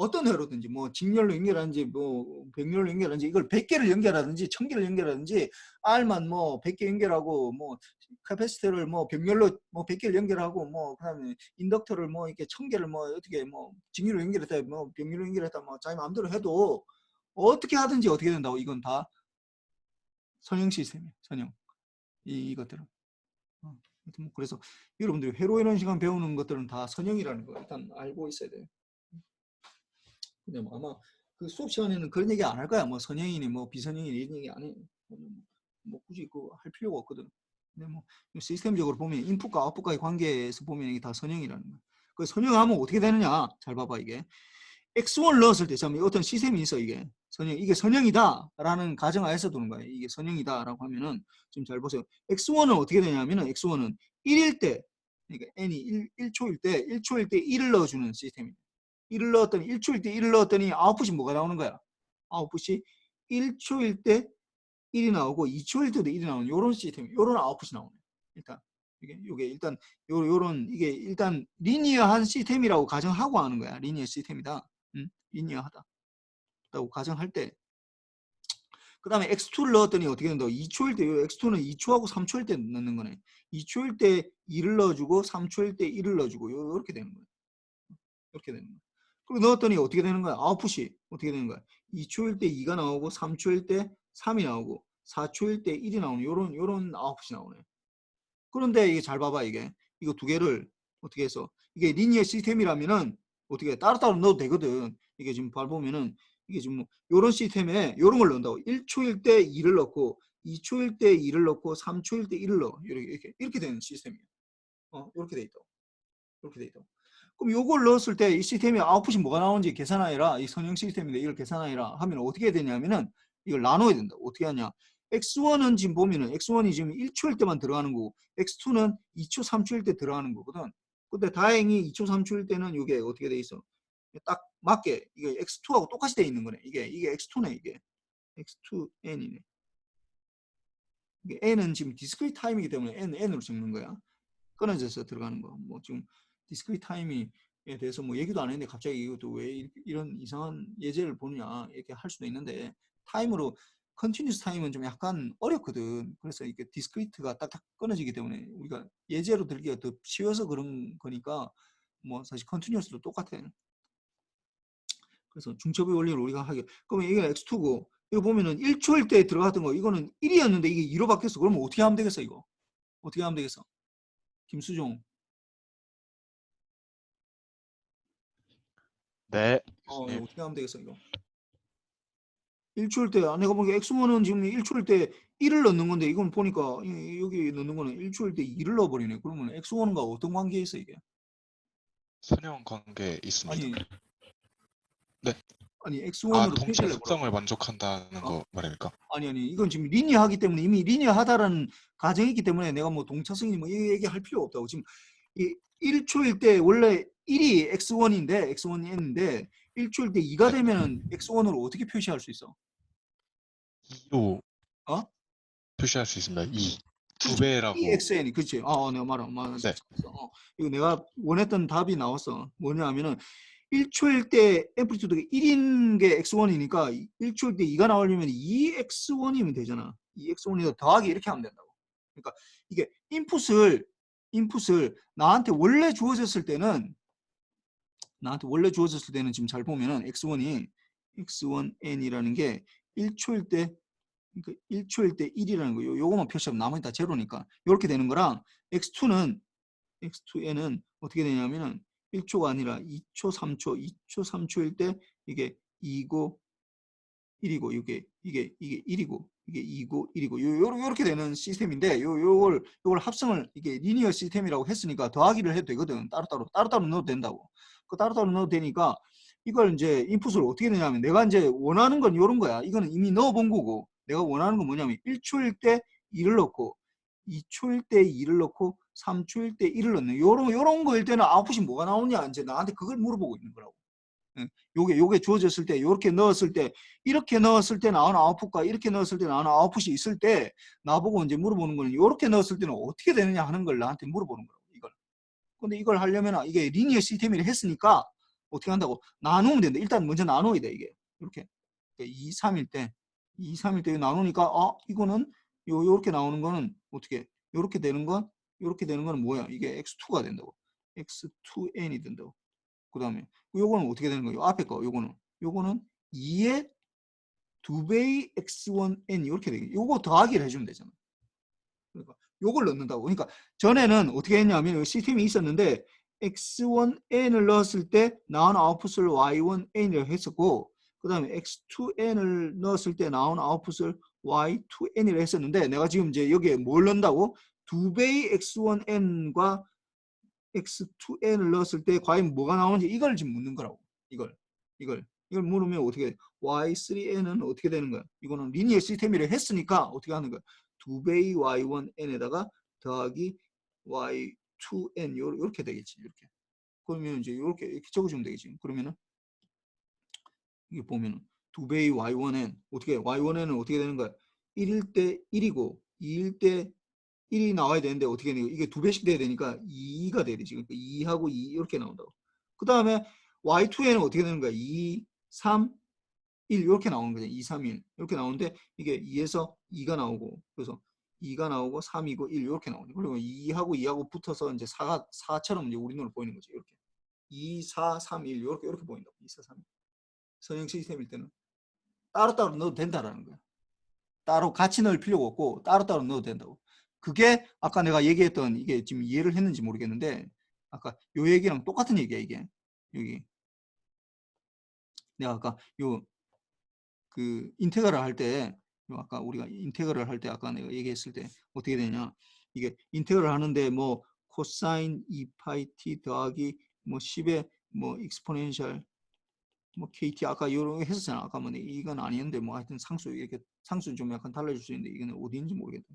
어떤 회로든지 뭐 직렬로 연결하는지 뭐 백렬로 연결하는지 이걸 100개를 연결하든지 1000개를 연결하든지 R만 뭐 100개 연결하고 뭐 캐패시터를 뭐 백렬로 뭐 100개를 연결하고 뭐 그다음에 인덕터를 뭐 이렇게 1000개를 뭐 어떻게 뭐 직렬로 연결했다 뭐 백렬로 연결했다 뭐 자기 마음대로 해도 어떻게 하든지 어떻게 된다고 이건 다 선형 시스템이에요. 선형 이것들은 뭐 그래서 여러분들이 회로 이론 시간 배우는 것들은 다 선형이라는 거 일단 알고 있어야 돼요. 근데 뭐 아마 그 수업 시간에는 그런 얘기 안 할 거야. 뭐 선형이니 뭐 비선형이니 이런 얘기 안 해. 뭐 굳이 그거 할 필요가 없거든. 근데 뭐 시스템적으로 보면 인풋과 아웃풋과의 관계에서 보면 이게 다 선형이라는 거야. 그 선형하면 어떻게 되느냐? 잘 봐봐 이게. X1 넣었을 때 참 어떤 시스템이 있어 이게 선형 이게 선형이다라는 가정하에서 두는 거예요. 이게 선형이다라고 하면은 지금 잘 보세요. X1은 어떻게 되냐면은 X1은 1일 때 그러니까 n이 1초일 때 1을 넣어주는 시스템이에요. 1을 넣었더니 1초일 때 1을 넣었더니 아웃풋이 뭐가 나오는 거야? 아웃풋이 1초일 때 1이 나오고 2초일 때도 1이 나오는 이런 시스템, 이런 아웃풋이 나오네. 일단 이게 일단 요런 이게 일단 리니어한 시스템이라고 가정하고 하는 거야. 리니어 시스템이다. 리니어하다. 라고 가정할 때 그 다음에 x2를 넣었더니 어떻게 된다고 2초일 때 x2는 2초하고 3초일 때 넣는 거네. 2초일 때 2를 넣어주고 3초일 때 1을 넣어주고 이렇게 되는 거예요. 이렇게 되는 거예요. 그리고 넣었더니 어떻게 되는 거야? 아웃풋이 어떻게 되는 거야? 2초일 때 2가 나오고 3초일 때 3이 나오고 4초일 때 1이 나오는 요런 아웃풋이 나오네. 그런데 이게 잘 봐봐 이게 이거 두 개를 어떻게 해서 이게 리니어 시스템이라면은 어떻게 따로따로 넣어도 되거든. 이게 지금 보면은 이게 지금 뭐 요런 시스템에 요런 걸 넣는다고 1초일 때 2를 넣고 2초일 때 2를 넣고 3초일 때 1을 넣어 이렇게 되는 시스템이에요. 이렇게 돼 있다. 이렇게 돼 있다. 그럼 요걸 넣었을 때 이 시스템이 아웃풋이 뭐가 나오는지 계산하여라. 이 선형 시스템인데 이걸 계산하여라 하면 어떻게 해야 되냐면은 이걸 나눠야 된다. 어떻게 하냐? X1은 지금 보면은 X1이 지금 1초일 때만 들어가는 거고 X2는 2초, 3초일 때 들어가는 거거든. 근데 다행히 2초, 3초일 때는 이게 어떻게 돼 있어? 딱 맞게 이게 X2하고 똑같이 돼 있는 거네. 이게 X2네 이게. X2N이네. 이게 N은 지금 디스크리트 타임이기 때문에 N으로 적는 거야. 끊어져서 들어가는 거. 뭐 지금 디스크리트 타임에 대해서 뭐 얘기도 안 했는데 갑자기 이것도 왜 이런 이상한 예제를 보느냐 이렇게 할 수도 있는데 타임으로 컨티뉴스 타임은 좀 약간 어렵거든. 그래서 이게 디스크리트가 딱딱 끊어지기 때문에 우리가 예제로 들기가 더 쉬워서 그런 거니까 뭐 사실 컨티뉴스도 똑같아. 그래서 중첩의 원리를 우리가 하게. 그러면 이게 X2고 이거 보면은 1초일 때 들어갔던 거 이거는 1이었는데 이게 2로 바뀌었어. 그러면 어떻게 하면 되겠어 이거? 어떻게 하면 되겠어? 네, 김수종. 이거 교수님. 어떻게 하면 되겠어 이거? 1초일 때 내가 보니까 X1은 지금 1초일 때 1을 넣는 건데 이건 보니까 여기 넣는 거는 1초일 때 2를 넣어버리네. 그러면 X1과 어떤 관계에 있어 이게? 선형 관계 있습니다. 아니 네. 아니 아, X1으로 동체 표시를 해보라고. 특성을 만족한다는 거 말입니까? 아니 이건 지금 리니어하기 때문에 이미 리니어하다라는 가정이 있기 때문에 내가 뭐 동차성이 뭐 이 얘기할 필요 없다고. 지금 이 1초일 때 원래 1이 X1인데 X1이 N인데 1초일 때 2가 네. 되면은 X1으로 어떻게 표시할 수 있어? 2로 어? 표시할 수 있습니다. 2. 두 그렇죠. 배라고. EXN이 그렇지. 내가 말했어. 네. 이거 내가 원했던 답이 나왔어. 뭐냐 하면은 1초일 때 앰플리튜드가 1인 게 X1이니까 1초일 때 2가 나오려면 2X1이면 되잖아. 2X1에다 더하기 이렇게 하면 된다고. 그러니까 이게 인풋을 나한테 원래 주어졌을 때는 지금 잘 보면은 X1N이라는 게 1초일 때 그러니까 1초일 때 1이라는 거 요거만 표시하면 나머지 다 제로니까 이렇게 되는 거랑 x2n은 어떻게 되냐면은 1초가 아니라 2초, 3초일 때 이게 2고 1이고 이게 1이고 이게 2고 1이고 요렇게 되는 시스템인데 요걸 합성을 이게 리니어 시스템이라고 했으니까 더하기를 해도 되거든. 따로따로 넣어도 된다고. 그 따로따로 넣어도 되니까 이걸 이제 인풋을 어떻게 되냐면 내가 이제 원하는 건 요런 거야. 이거는 이미 넣어 본 거고 내가 원하는 건 뭐냐면 1초일 때 2를 넣고 2초일 때 2를 넣고 3초일 때 1을 넣는 요런 거일 때는 아웃풋이 뭐가 나오냐 이제 나한테 그걸 물어보고 있는 거라고. 요게 주어졌을 때 이렇게 넣었을 때 이렇게 넣었을 때 나오는 아웃풋과 이렇게 넣었을 때 나오는 아웃풋이 있을 때 나보고 이제 물어보는 거는 이렇게 넣었을 때는 어떻게 되느냐 하는 걸 나한테 물어보는 거라고 이걸. 근데 이걸 하려면 이게 리니어 시스템이라 했으니까 어떻게 한다고 나누면 된다. 일단 먼저 나눠야 돼 이게 이렇게 2, 3일 때 2, 3일 때 나누니까 이거는 요렇게 나오는 거는 어떻게 요렇게 되는 건 뭐야 이게 x2가 된다고 x2n이 된다고. 그 다음에 요거는 어떻게 되는 거예요? 앞에 거 요거는 2의 2배의 x1n 이렇게 되겠죠. 요거 더하기를 해주면 되잖아. 그러니까 요걸 넣는다고. 그러니까 전에는 어떻게 했냐면 시스템이 있었는데 x1n을 넣었을 때 나오는 아웃풋을 y1n이라고 했었고 그 다음에 x2n을 넣었을 때 나오는 아웃풋을 y2n이라고 했었는데 내가 지금 이제 여기에 뭘 넣는다고? 2배의 x1n과 x2n을 넣었을 때 과연 뭐가 나오는지 이걸 지금 묻는 거라고. 이걸 물으면 어떻게 돼? y3n은 어떻게 되는 거야? 이거는 리니어 시스템이라 했으니까 어떻게 하는 거야? 2배의 y1n에다가 더하기 y2n 이렇게 되겠지. 이렇게. 그러면 이제 이렇게 적어주면 되겠지. 그러면은 이게 보면은 2배의 y1n 어떻게 y1n은 어떻게 되는 거야? 1일 때 1이고 2일 때 1이 나와야 되는데 어떻게 되냐 이게 2배씩 돼야 되니까 2가 돼야 되지. 그러니까 2하고 2 이렇게 나온다고. 그 다음에 y2에는 어떻게 되는 거야? 2, 3, 1 이렇게 나오는 거죠. 2, 3, 1 이렇게 나오는데 이게 2에서 2가 나오고 그래서 2가 나오고 3이고 1 이렇게 나오죠. 그리고 2하고 2하고 붙어서 이제 4처럼 이제 우리 눈으로 보이는 거죠. 이렇게 2, 4, 3, 1 이렇게 보인다고. 2, 4, 3, 1. 선형 시스템일 때는 따로따로 넣어도 된다라는 거야. 따로 같이 넣을 필요가 없고 따로따로 넣어도 된다고. 그게 아까 내가 얘기했던 이게 지금 이해를 했는지 모르겠는데 아까 요 얘기랑 똑같은 얘기야 이게. 여기 내가 아까 요 그 인테그랄 할 때 아까 우리가 인테그랄 할 때 아까 내가 얘기했을 때 어떻게 되냐 이게 인테그랄 하는데 뭐 코사인 2파이 t 더하기 뭐 10의 뭐 익스포넨셜 뭐 KT 아까 요런 거 했었잖아. 아까 뭐 이건 아니었는데 뭐 하여튼 상수 이렇게 상수는 좀 약간 달라질 수 있는데 이거는 어디인지 모르겠다.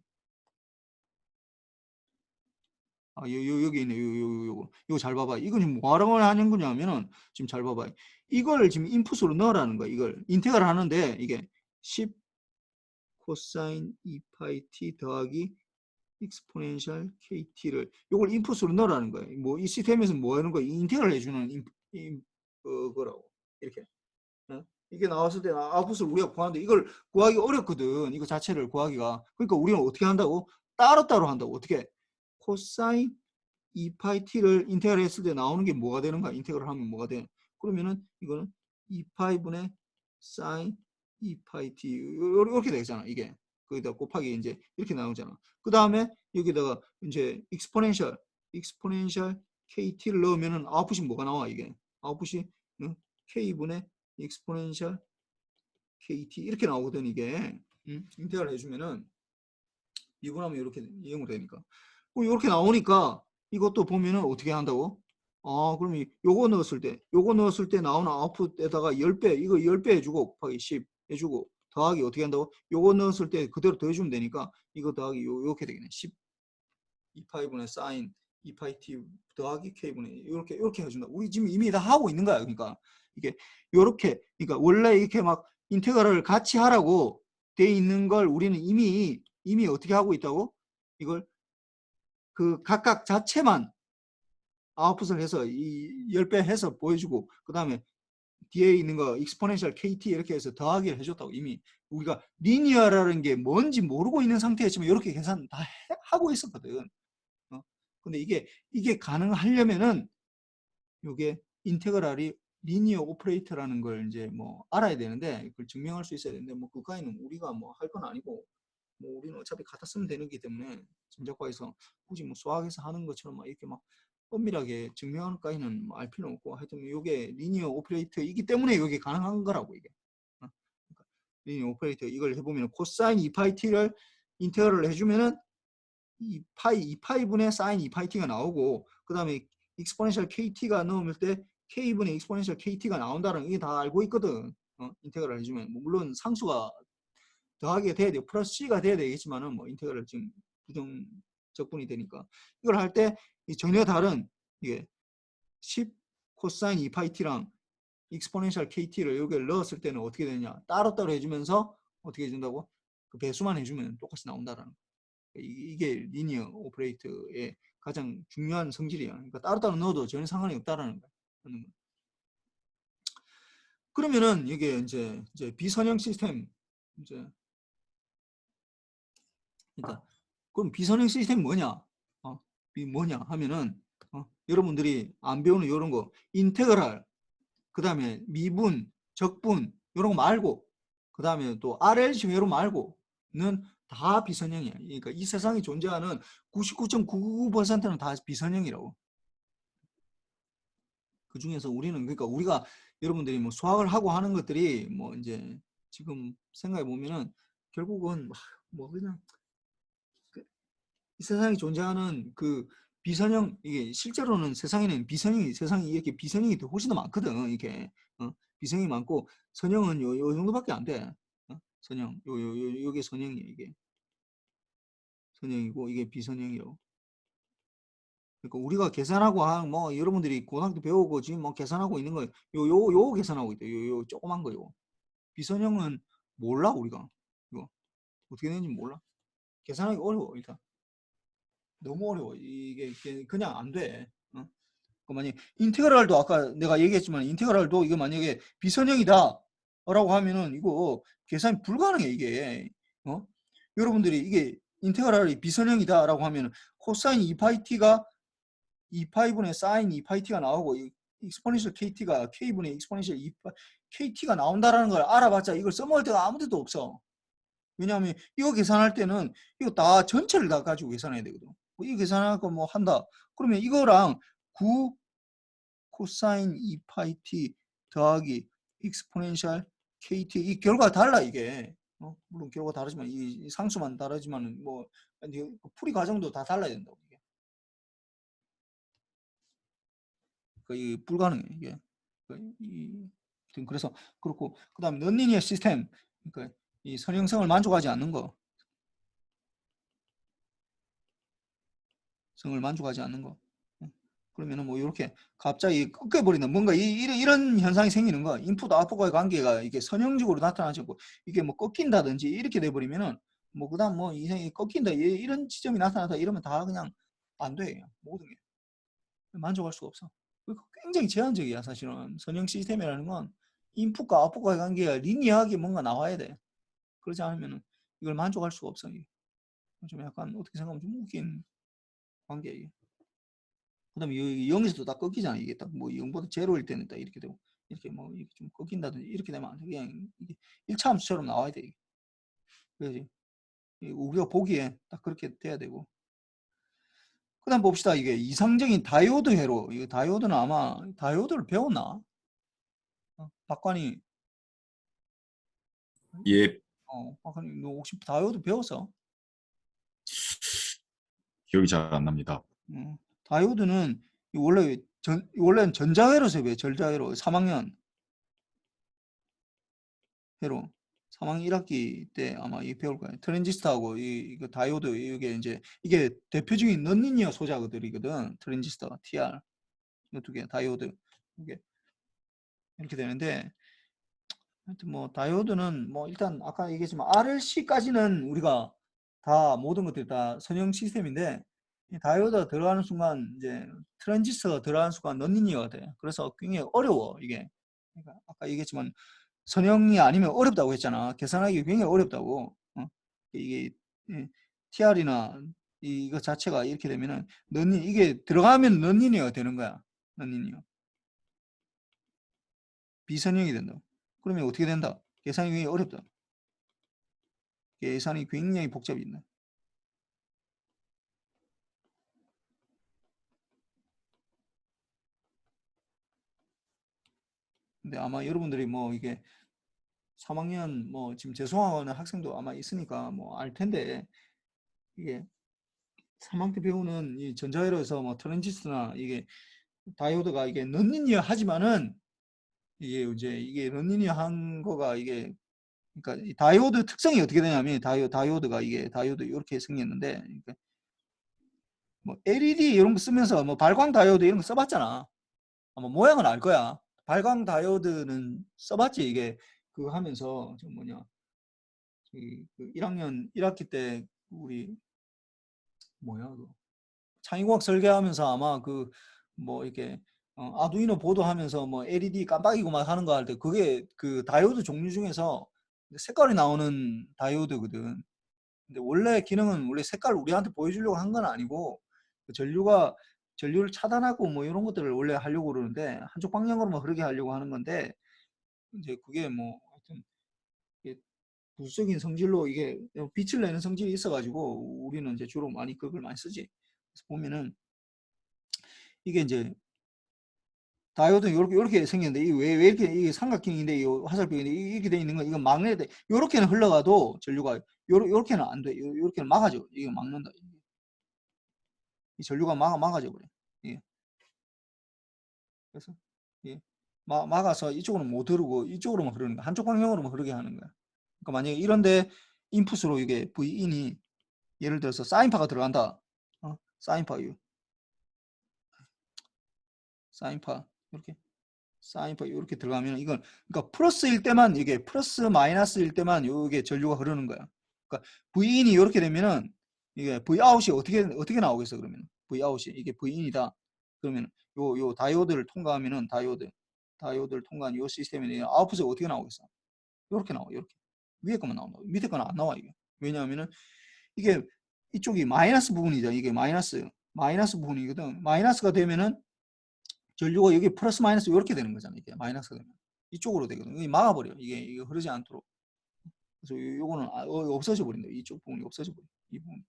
여기 있네. 요거 잘 봐봐. 이거 지금 뭐하라고 하는 거냐면은 지금 잘 봐봐. 이걸 지금 인풋으로 넣으라는 거야. 이걸 인테그랄 하는데 이게 10 코사인 2파이 t 더하기 익스포넨셜 kt를 요걸 인풋으로 넣으라는 거야. 뭐 이 시스템에서 뭐 하는 거야? 인테그랄 해주는 거라고. 이렇게. 이게 나왔을 때 아웃풋을 우리가 구하는데 이걸 구하기 어렵거든. 이거 자체를 구하기가. 그러니까 우리는 어떻게 한다고? 따로따로 한다고. 어떻게? 코사인 2파이 t를 인테그랄 했을 때 나오는 게 뭐가 되는가? 인테그랄 하면 뭐가 돼? 그러면은 이거는 2파이분의 사인 2파이 t 이렇게 되잖아. 이게 거기다 곱하기 이제 이렇게 나오잖아. 그 다음에 여기다가 이제 익스포넨셜 kt를 넣으면은 아웃풋이 뭐가 나와? 이게 아웃풋이 k분의 익스포넨셜 kt 이렇게 나오거든. 이게 인테그랄 해주면은 미분하면 이렇게 0으로 되니까 이렇게 나오니까 이것도 보면은 어떻게 한다고? 그럼 요거 넣었을 때 나오는 아웃풋에다가 10배 이거 10배 해주고 곱하기 10 해주고 더하기 어떻게 한다고? 요거 넣었을 때 그대로 더해주면 되니까 이거 더하기 요렇게 되겠네. 10 2파이분의 사인 2파이 t 더하기 k분의 이렇게 해준다. 우리 지금 이미 다 하고 있는 거야. 그러니까 이게 요렇게 그러니까 원래 이렇게 막 인테그랄을 같이 하라고 돼 있는 걸 우리는 이미 어떻게 하고 있다고? 이걸 그 각각 자체만 아웃풋을 해서 이 10배 해서 보여주고 그 다음에 뒤에 있는 거 익스포넨셜 kt 이렇게 해서 더하기를 해줬다고. 이미 우리가 리니어라는 게 뭔지 모르고 있는 상태였지만 이렇게 계산 다 하고 있었거든. 근데 이게 가능하려면은 이게 인테그랄이 리니어 오퍼레이터라는 걸 이제 뭐 알아야 되는데 그걸 증명할 수 있어야 되는데 뭐 그까이는 우리가 뭐 할 건 아니고 뭐 우리는 어차피 갖다 쓰면 되는 거기 때문에 전자과에서 굳이 뭐 수학에서 하는 것처럼 막 이렇게 막 엄밀하게 증명하는 까지는 뭐알 필요 없고 하여튼 이게 리니어 오퍼레이터이기 때문에 이게 가능한 거라고 이게. 그러니까 리니어 오퍼레이터 이걸 해보면 코사인 2파이 t를 인테그럴을 해주면은 2파이 분의 사인 2파이 t가 나오고 그 다음에 익스포넨셜 kt가 넣을 때 k분의 익스포넨셜 kt가 나온다는 이게 다 알고 있거든. 인테그럴 해주면 뭐 물론 상수가 더하기가 돼야 돼요. 플러스 c가 돼야 되겠지만은 뭐 인테그럴 지금 부정 적분이 되니까 이걸 할 때 전혀 다른 이게 10 코사인 2파이 t랑 익스포넨셜 kt를 여기를 넣었을 때는 어떻게 되냐 따로따로 해주면서 어떻게 해준다고 그 배수만 해주면 똑같이 나온다라는 거. 이게 리니어 오퍼레이터의 가장 중요한 성질이야. 그러니까 따로따로 넣어도 전혀 상관이 없다라는 거야. 그러면은 이게 이제 비선형 시스템 이제 그러니까 그럼 비선형 시스템 뭐냐? 뭐냐 하면은 여러분들이 안 배우는 이런 거 인테그랄 그 다음에 미분, 적분 이런 거 말고 그 다음에 또 RLC 회로 말고는 다 비선형이야. 그러니까 이 세상에 존재하는 99.999%는 다 비선형이라고. 그 중에서 우리는 그러니까 우리가 여러분들이 뭐 수학을 하고 하는 것들이 뭐 이제 지금 생각해 보면은 결국은 뭐 그냥 이 세상에 존재하는 그 비선형 이게 실제로는 세상에는 세상이 이렇게 비선형이 훨씬 더 많거든. 이게 비선형이 많고 선형은 요 정도밖에 안 돼. 선형 요게 선형이에요. 이게 선형이고 이게 비선형이요. 그러니까 우리가 계산하고 뭐 여러분들이 고등학교 배우고 지금 뭐 계산하고 있는 거예요. 요 계산하고 있대. 요 조그만 거요. 비선형은 몰라 우리가 이거 어떻게 되는지 몰라. 계산하기 어려워 일단. 너무 어려워. 이게 그냥 안 돼. 만약에 인테그랄도 아까 내가 얘기했지만 인테그랄도 이거 만약에 비선형이다 라고 하면은 이거 계산이 불가능해 이게. 여러분들이 이게 인테그랄이 비선형이다 라고 하면은 코사인 2파이 t가 2파이분의 사인 2파이 t가 나오고 익스포넨셜 kt가 k분의 익스포넨셜 2파이 kt가 나온다라는 걸 알아봤자 이걸 써먹을 데가 아무 데도 없어. 왜냐하면 이거 계산할 때는 이거 다 전체를 다 가지고 계산해야 되거든. 이 계산하고 뭐 한다. 그러면 이거랑 9 코사인 2파이 t 더하기 익스포넨셜 kt 이 결과가 달라 이게. 물론 결과가 다르지만 이 상수만 다르지만 뭐 풀이 과정도 다 달라야 된다고 이게. 이 불가능해 이게. 그래서 그렇고 그다음 넌리니어 시스템 그러니까 이 선형성을 만족하지 않는 거. 성을 만족하지 않는 거. 그러면은 뭐 이렇게 갑자기 꺾여버리는 뭔가 이런 현상이 생기는 거. 인풋 아웃풋과의 관계가 이게 선형적으로 나타나지 않고 이게 뭐 꺾인다든지 이렇게 돼버리면은 뭐 그다음 뭐 이상이 꺾인다 이런 지점이 나타나다 이러면 다 그냥 안 돼. 모든 게 만족할 수가 없어. 굉장히 제한적이야 사실은. 선형 시스템이라는 건 인풋과 아웃풋과의 관계가 리니어하게 뭔가 나와야 돼. 그러지 않으면은 이걸 만족할 수가 없어. 좀 약간 어떻게 생각하면 좀 웃긴 관계예요. 그 다음에 0에서도 다 꺾이잖아. 이게 딱 뭐 0보다 제로일 때는 딱 이렇게 되고, 이렇게 뭐 이렇게 좀 꺾인다든지 이렇게 되면 안 돼. 그냥 이게 1차 함수처럼 나와야 돼. 그래야지. 우리가 보기에 딱 그렇게 돼야 되고. 그 다음 봅시다. 이게 이상적인 다이오드 회로. 이거 다이오드는 아마 다이오드를 배웠나? 박관이. 예, 박관이 너 혹시 다이오드 배웠어? 기억이 잘 안 납니다. 다이오드는 원래는 전자회로서 왜 전자회로 3학년 회로 3학년 1학기 때 아마 이 배울 거예요. 트랜지스터하고 이거 다이오드 이게 대표적인 넌리니어 소자들이거든. 트랜지스터, TR 이 두 개, 다이오드 이게 이렇게 되는데 하여튼 뭐 다이오드는 뭐 일단 아까 얘기했지만 RLC까지는 우리가 다 모든 것들이 다 선형 시스템인데 이 다이오드가 들어가는 순간 이제 트랜지스터가 들어가는 순간 넌리니어가 돼. 그래서 굉장히 어려워 이게. 그러니까 아까 얘기했지만 선형이 아니면 어렵다고 했잖아. 계산하기 굉장히 어렵다고. 이게 TR이나 이거 자체가 이렇게 되면은 이게 들어가면 넌리니어가 되는 거야. 넌리니어. 비선형이 된다. 그러면 어떻게 된다? 계산이 굉장히 어렵다. 계산이 굉장히 복잡해진다. 근데 아마 여러분들이 뭐 이게 3학년 뭐 지금 재수하는 학생도 아마 있으니까 뭐 알 텐데 이게 3학년 때 배우는 이 전자회로에서 뭐 트랜지스터나 이게 다이오드가 이게 넌리니어 하지만은 이게 이제 이게 넌리니어 한 거가 이게 그러니까 이 다이오드 특성이 어떻게 되냐면 다이오드가 이게 다이오드 이렇게 생겼는데 그러니까 뭐 LED 이런 거 쓰면서 뭐 발광 다이오드 이런 거 써봤잖아. 아마 모양은 알 거야. 발광 다이오드는 써봤지 이게 그거 하면서 저 뭐냐 그 1학년 1학기 때 우리 뭐야 그 창의공학 설계하면서 아마 그 뭐 이렇게 아두이노 보드 하면서 뭐 LED 깜빡이고 막 하는 거 할 때 그게 그 다이오드 종류 중에서 색깔이 나오는 다이오드거든. 근데 원래 기능은 원래 색깔을 우리한테 보여주려고 한 건 아니고 그 전류를 차단하고 뭐 이런 것들을 원래 하려고 그러는데 한쪽 방향으로만 흐르게 하려고 하는 건데 이제 그게 뭐 하여튼 이게 부수적인 성질로 이게 빛을 내는 성질이 있어가지고 우리는 이제 주로 많이 그걸 많이 쓰지. 그래서 보면은 이게 이제 다이오드 이렇게 생겼는데 이게 왜 이렇게 이게 삼각형인데 이 화살표인데 이렇게 돼 있는 건 이건 막내야 돼. 이렇게는 흘러가도 전류가 요렇게는 안 돼. 요렇게는 막아져. 이거 막는다. 이 전류가 막아져 버려. 예. 그래서 예. 막아서 이쪽으로 못 흐르고 이쪽으로만 흐르는 거야. 한쪽 방향으로만 흐르게 하는 거야. 그러니까 만약에 이런데 인풋으로 이게 Vin이 예를 들어서 사인파가 들어간다. 사인파 사인파 이렇게 사인파 이렇게 들어가면 이건 그러니까 플러스일 때만 이게 플러스 마이너스일 때만 이게 전류가 흐르는 거야. 그러니까 Vin이 이렇게 되면은 이게 Vout이 어떻게 나오겠어 그러면 Vout이 이게 Vin이다. 그러면 요 다이오드를 통과하면은 다이오드를 통과한 요 시스템이 아웃풋이 어떻게 나오겠어? 이렇게 나와. 이렇게 위에 것만 나온다. 밑에 거는 안 나와 이게. 왜냐하면은 이게 이쪽이 마이너스 부분이죠. 이게 마이너스 부분이거든. 마이너스가 되면은 전류가 여기 플러스 마이너스 이렇게 되는 거잖아요. 이게 마이너스가 되면 이쪽으로 되거든요. 이게 막아버려. 이게 흐르지 않도록. 그래서 요거는 없어져 버린다. 이쪽 부분이 없어져 버려. 이 부분.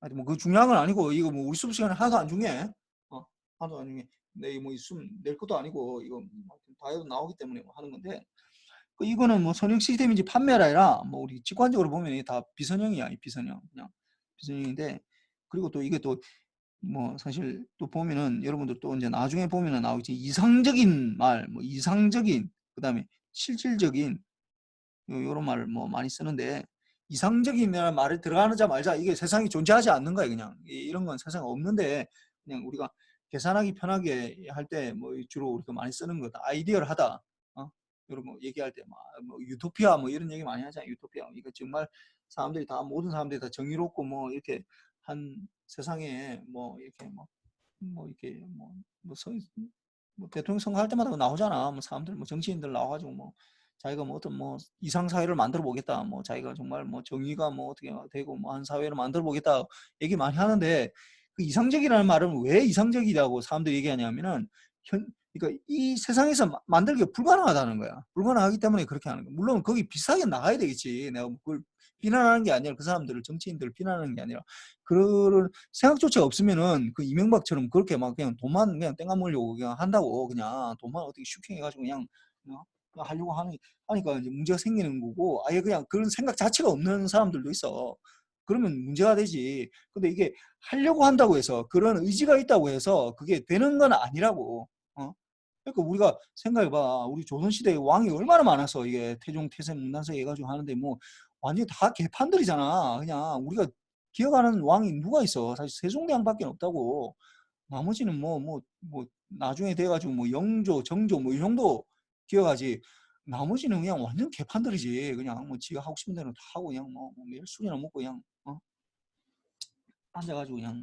하여튼 뭐 그 중요한 건 아니고 이거 뭐 우리 수업 시간에 하나도 안 중요해. 하나도 안 중요해. 근데 뭐숨낼 것도 아니고 이거 다이어도 나오기 때문에 뭐 하는 건데 이거는 뭐 선형 시스템인지 판매라 아니라 뭐 우리 직관적으로 보면 다 비선형이야. 비선형 그냥 비선형인데 그리고 또 이게 또 뭐 사실 또 보면은 여러분들 또 이제 나중에 보면은 나오겠지 이상적인 말, 뭐 이상적인 그다음에 실질적인 요런 말을 뭐 많이 쓰는데 이상적인이라는 말이 들어가는자 말자 이게 세상에 존재하지 않는 거예요. 그냥 이런 건 세상에 없는데 그냥 우리가 계산하기 편하게 할 때 뭐 주로 우리가 많이 쓰는 거다. 아이디얼하다. 여러분 뭐 얘기할 때 뭐 유토피아 뭐 이런 얘기 많이 하잖아요. 유토피아 이거 정말 사람들이 다 모든 사람들이 다 정의롭고 뭐 이렇게 한 세상에 뭐 이렇게 뭐 이렇게 뭐 대통령 선거할 때마다 나오잖아. 뭐 사람들 뭐 정치인들 나와가지고 뭐 자기가 뭐 어떤 뭐 이상 사회를 만들어 보겠다. 뭐 자기가 정말 뭐 정의가 뭐 어떻게 되고 뭐 한 사회를 만들어 보겠다 얘기 많이 하는데 그 이상적이라는 말은 왜 이상적이라고 사람들이 얘기하냐면은 그러니까 이 세상에서 만들기가 불가능하다는 거야. 불가능하기 때문에 그렇게 하는 거야. 물론 거기 비슷하게 나가야 되겠지. 내가 그걸 비난하는 게 아니라 그 사람들을 정치인들을 비난하는 게 아니라 그런 생각조차 없으면은 그 이명박처럼 그렇게 막 그냥 돈만 그냥 땡안 물려고 그냥 한다고 그냥 돈만 어떻게 슈킹해가지고 그냥 하려고 하니까 이제 문제가 생기는 거고 아예 그냥 그런 생각 자체가 없는 사람들도 있어. 그러면 문제가 되지. 근데 이게 하려고 한다고 해서 그런 의지가 있다고 해서 그게 되는 건 아니라고. 그러니까 우리가 생각해봐. 우리 조선시대에 왕이 얼마나 많아서 이게 태종, 태세, 문단세 해가지고 하는데 뭐 완전히 다 개판들이잖아. 그냥 우리가 기억하는 왕이 누가 있어? 사실 세종대왕밖에 없다고. 나머지는 뭐 나중에 돼가지고 뭐 영조, 정조 뭐 이 정도 기억하지. 나머지는 그냥 완전 개판들이지. 그냥 뭐 지가 하고 싶은 대로 다 하고 그냥 뭐 매일 술이나 먹고 그냥 앉아가지고 그냥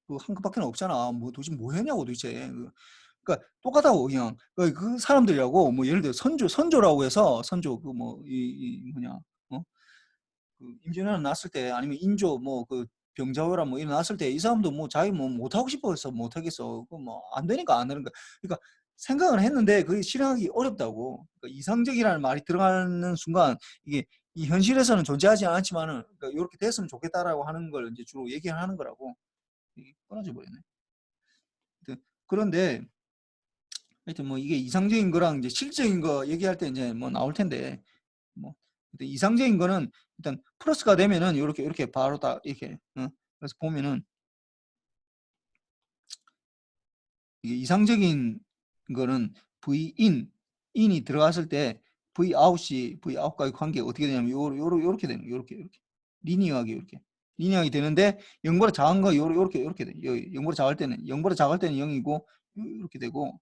그 한 것밖에 없잖아. 뭐 도대체 뭐 했냐고 도대체. 그러니까 똑같다고 그냥 그 사람들이라고 뭐 예를 들어 선조라고 해서 선조 그 뭐 이 뭐냐 그 임진왜란 났을 때 아니면 인조 뭐 그 병자호란 뭐 일어났을 때 이 사람도 뭐 자기 뭐 못하고 싶어서 못하겠어. 그 뭐 안 되니까 안 되는 거야. 그러니까 생각을 했는데 그게 실행하기 어렵다고. 그러니까 이상적이라는 말이 들어가는 순간 이게 이 현실에서는 존재하지 않지만은 그러니까 이렇게 됐으면 좋겠다라고 하는 걸 이제 주로 얘기를 하는 거라고. 이게 끊어져 버렸네. 그런데 하여튼 뭐 이게 이상적인 거랑 이제 실질적인 거 얘기할 때 이제 뭐 나올 텐데 뭐 근데 이상적인 거는 일단 플러스가 되면은 이렇게 바로 딱 이렇게 그래서 보면은 이게 이상적인 거는 in이 들어갔을 때 vout과의 관계가 어떻게 되냐면 요렇게 되는 거예요. 요렇게 리니어하게 리니어하게 되는데 0보다 작은 거 요렇게 돼. 0보다 작을 때는 0이고 이렇게 되고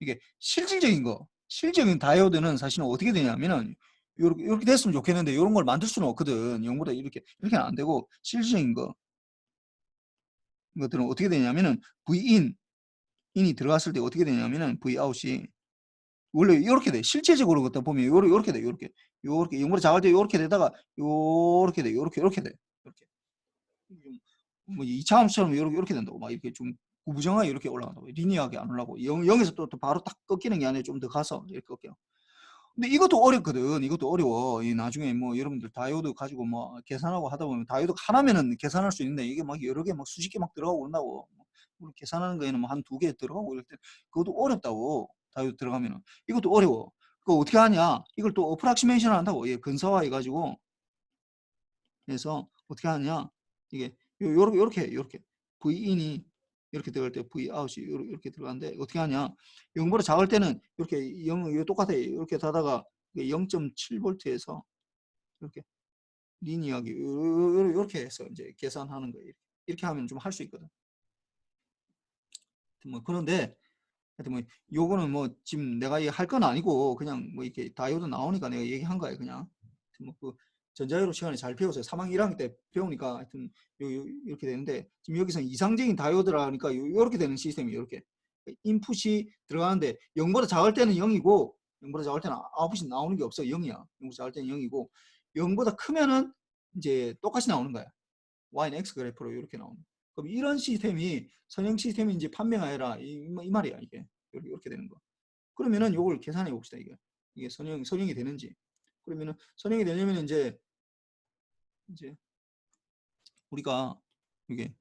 이게 실질적인 다이오드는 사실은 어떻게 되냐면은 요렇게 됐으면 좋겠는데 이런 걸 만들 수는 없거든. 0보다 이렇게는 안 되고 실질적인 것들은 어떻게 되냐면은 in이 들어갔을 때 어떻게 되냐면은 vout이 원래 이렇게 돼. 실제적으로 갖다 보면 요렇게 돼. 요렇게 0보다 작을 때 요렇게 되다가 요렇게 돼. 요렇게 돼. 이렇게 뭐 2차 함수처럼 요렇게 된다고. 막 이렇게 좀 구부정하게 이렇게 올라간다고. 리니어하게 안 올라가고 0에서 또 바로 딱 꺾이는 게 아니라 좀 더 가서 이렇게 꺾여. 근데 이것도 어렵거든. 이것도 어려워. 이 나중에 뭐 여러분들 다이오드 가지고 뭐 계산하고 하다 보면 다이오드 하나면은 계산할 수 있는데 이게 막 여러 개 막 수십 개 막 들어가고 그런다고. 우리 계산하는 거에는 뭐 한 2개 들어가고 이럴 때 그것도 어렵다고. 다이오드 들어가면은 이것도 어려워. 그거 어떻게 하냐? 이걸 또 어프락시메이션을 한다고. 예, 근사화해 가지고 그래서 어떻게 하냐? 이게 요렇게 V인이 이렇게 들어갈 때 Vout이 이렇게 들어가는데 어떻게 하냐? 0보다 작을 때는 이렇게 0 똑같아. 이렇게 하다가 0.7V에서 이렇게 리니어하게 이렇게 해서 이제 계산하는 거예요. 이렇게 하면 좀 할 수 있거든. 뭐 그런데 하여튼 뭐 요거는 뭐 지금 내가 할 건 아니고 그냥 뭐 이렇게 다이오드 나오니까 내가 얘기한 거예요. 그냥 뭐 그 전자회로 시간에 잘 배웠어요. 3학년 1학년 때 배우니까 하여튼 이렇게 되는데 지금 여기서 이상적인 다이오드라니까 이렇게 되는 시스템이 이렇게 인풋이 들어가는데 0보다 작을 때는 0이고 0보다 작을 때는 아웃풋이 나오는 게 없어. 0이야. 0보다 작을 때는 0이고 0보다 크면은 이제 똑같이 나오는 거야. y는 x 그래프로 이렇게 나오는 거야. 그럼 이런 시스템이 선형 시스템이 이제 판매가 아니라 이 말이야. 이게 이렇게 되는 거. 그러면은 요걸 계산해 봅시다. 이게 선형이 되는지. 그러면은 선형이 되려면 이제 우리가 이게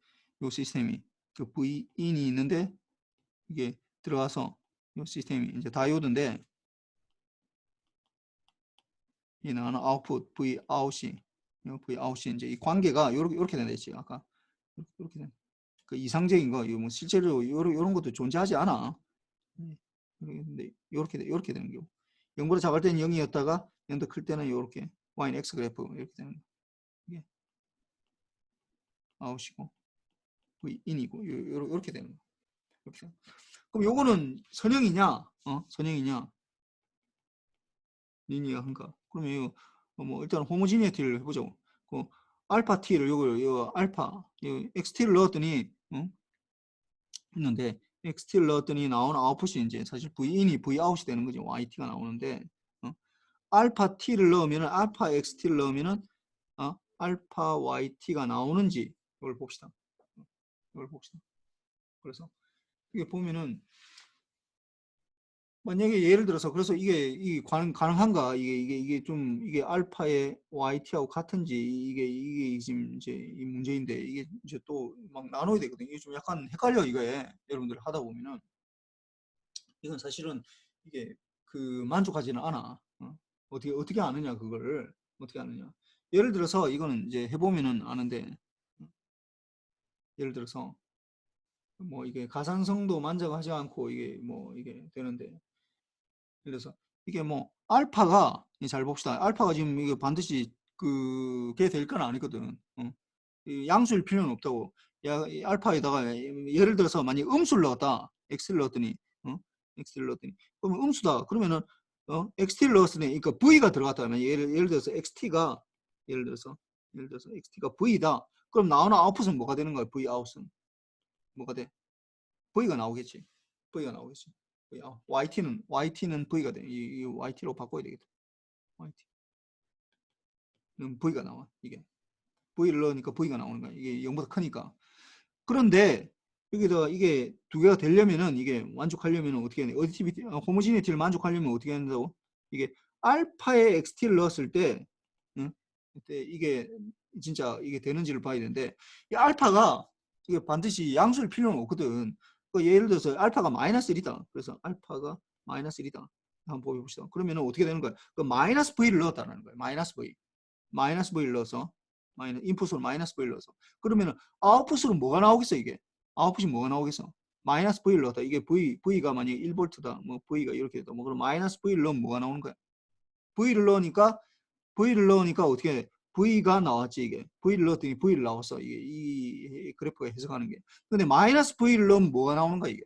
요 시스템이 그 V인이 있는데 이게 들어가서 요 시스템이 이제 다이오드인데 이 나가는 아웃풋 Vout이 이제 이 관계가 요렇게 된다 했지. 아까 이렇게 된. 그 이상적인 거, 이거 뭐 실제로 요런 것도 존재하지 않아. 근데 요렇게 되는 경우. 0보다 작을 때는 0이었다가 0더 클 때는 요렇게 y는 x 그래프 이렇게 되는 거. 이게 아웃이고 in이고 요렇게 되는 거. 이렇게. 그럼 요거는 선형이냐? 선형이냐? 리니어한가? 그러면 이거 뭐 일단 호모지니티를 해보자고. 그 알파 t를 요 알파 요 xt를 넣었더니 했는데 xt를 넣었더니 나오는 아웃풋이 이제 사실 vin이 vout이 되는 거죠. yt가 나오는데 알파 t를 넣으면은 알파 xt를 넣으면은 알파 yt가 나오는지 이걸 봅시다. 그래서 이게 보면은 만약에 예를 들어서 그래서 이게 가능한가? 이게 알파의 yt하고 같은지 이게 지금 이제 이 문제인데 이게 이제 또 막 나눠야 되거든요. 이게 좀 약간 헷갈려 이거에 여러분들 하다 보면은 이건 사실은 이게 그 만족하지는 않아. 어떻게 아느냐 그거를 어떻게 아느냐. 예를 들어서 이거는 이제 해보면은 아는데 예를 들어서 뭐 이게 가산성도 만족하지 않고 이게 뭐 이게 되는데 그래서 이게 뭐 알파가 잘 봅시다. 알파가 지금 이게 반드시 그게 될 건 아니거든. 양수일 필요는 없다고. 이 알파에다가 예를 들어서 만약 음수를 넣었다. x를 넣었더니 x를 넣었더니 그러면 음수다. 그러면은 xt를 넣었으니 그러니까 v가 들어갔다. 예를 들어서 xt가 예를 들어서 xt가 v다. 그럼 나오는 아웃풋은 뭐가 되는 거야? v 아웃은 뭐가 돼? v가 나오겠지. v가 나오겠지. yt는 v가 돼. 이 yt로 바꿔야 되겠다. yt는 v가 나와. 이게 v를 넣으니까 v가 나오는 거야. 이게 0보다 크니까. 그런데 여기다가 이게 두 개가 되려면은 이게 만족하려면은 어떻게 해야 돼? 어디티비티, 호모지니티를 만족하려면 어떻게 해야 된다고? 이게 알파에 xt를 넣었을 때, 응? 그때 이게 진짜 이게 되는지를 봐야 되는데, 이 알파가 이게 반드시 양수일 필요는 없거든. 그 예를 들어서 알파가 마이너스 1이다. 그래서 알파가 마이너스 1이다. 한번 봅시다. 그러면은 어떻게 되는 거야? 그 마이너스 v를 넣었다는 거예요. 마이너스 v. 마이너스 v를 넣어서 인풋으로 마이너스 v를 넣어서 그러면은 아웃풋으로 뭐가 나오겠어 이게? 아웃풋이 뭐가 나오겠어? 마이너스 v를 넣었다. 이게 v가 만약에 1V다. 뭐 v가 이렇게 됐다. 뭐 그럼 마이너스 v를 넣으면 뭐가 나오는 거야? v를 넣으니까 어떻게 돼? v가 나왔지 이게. v를 넣었더니 v를 나왔어. 이게 이 그래프가 해석하는 게. 근데 마이너스 v를 넣으면 뭐가 나오는 거야 이게?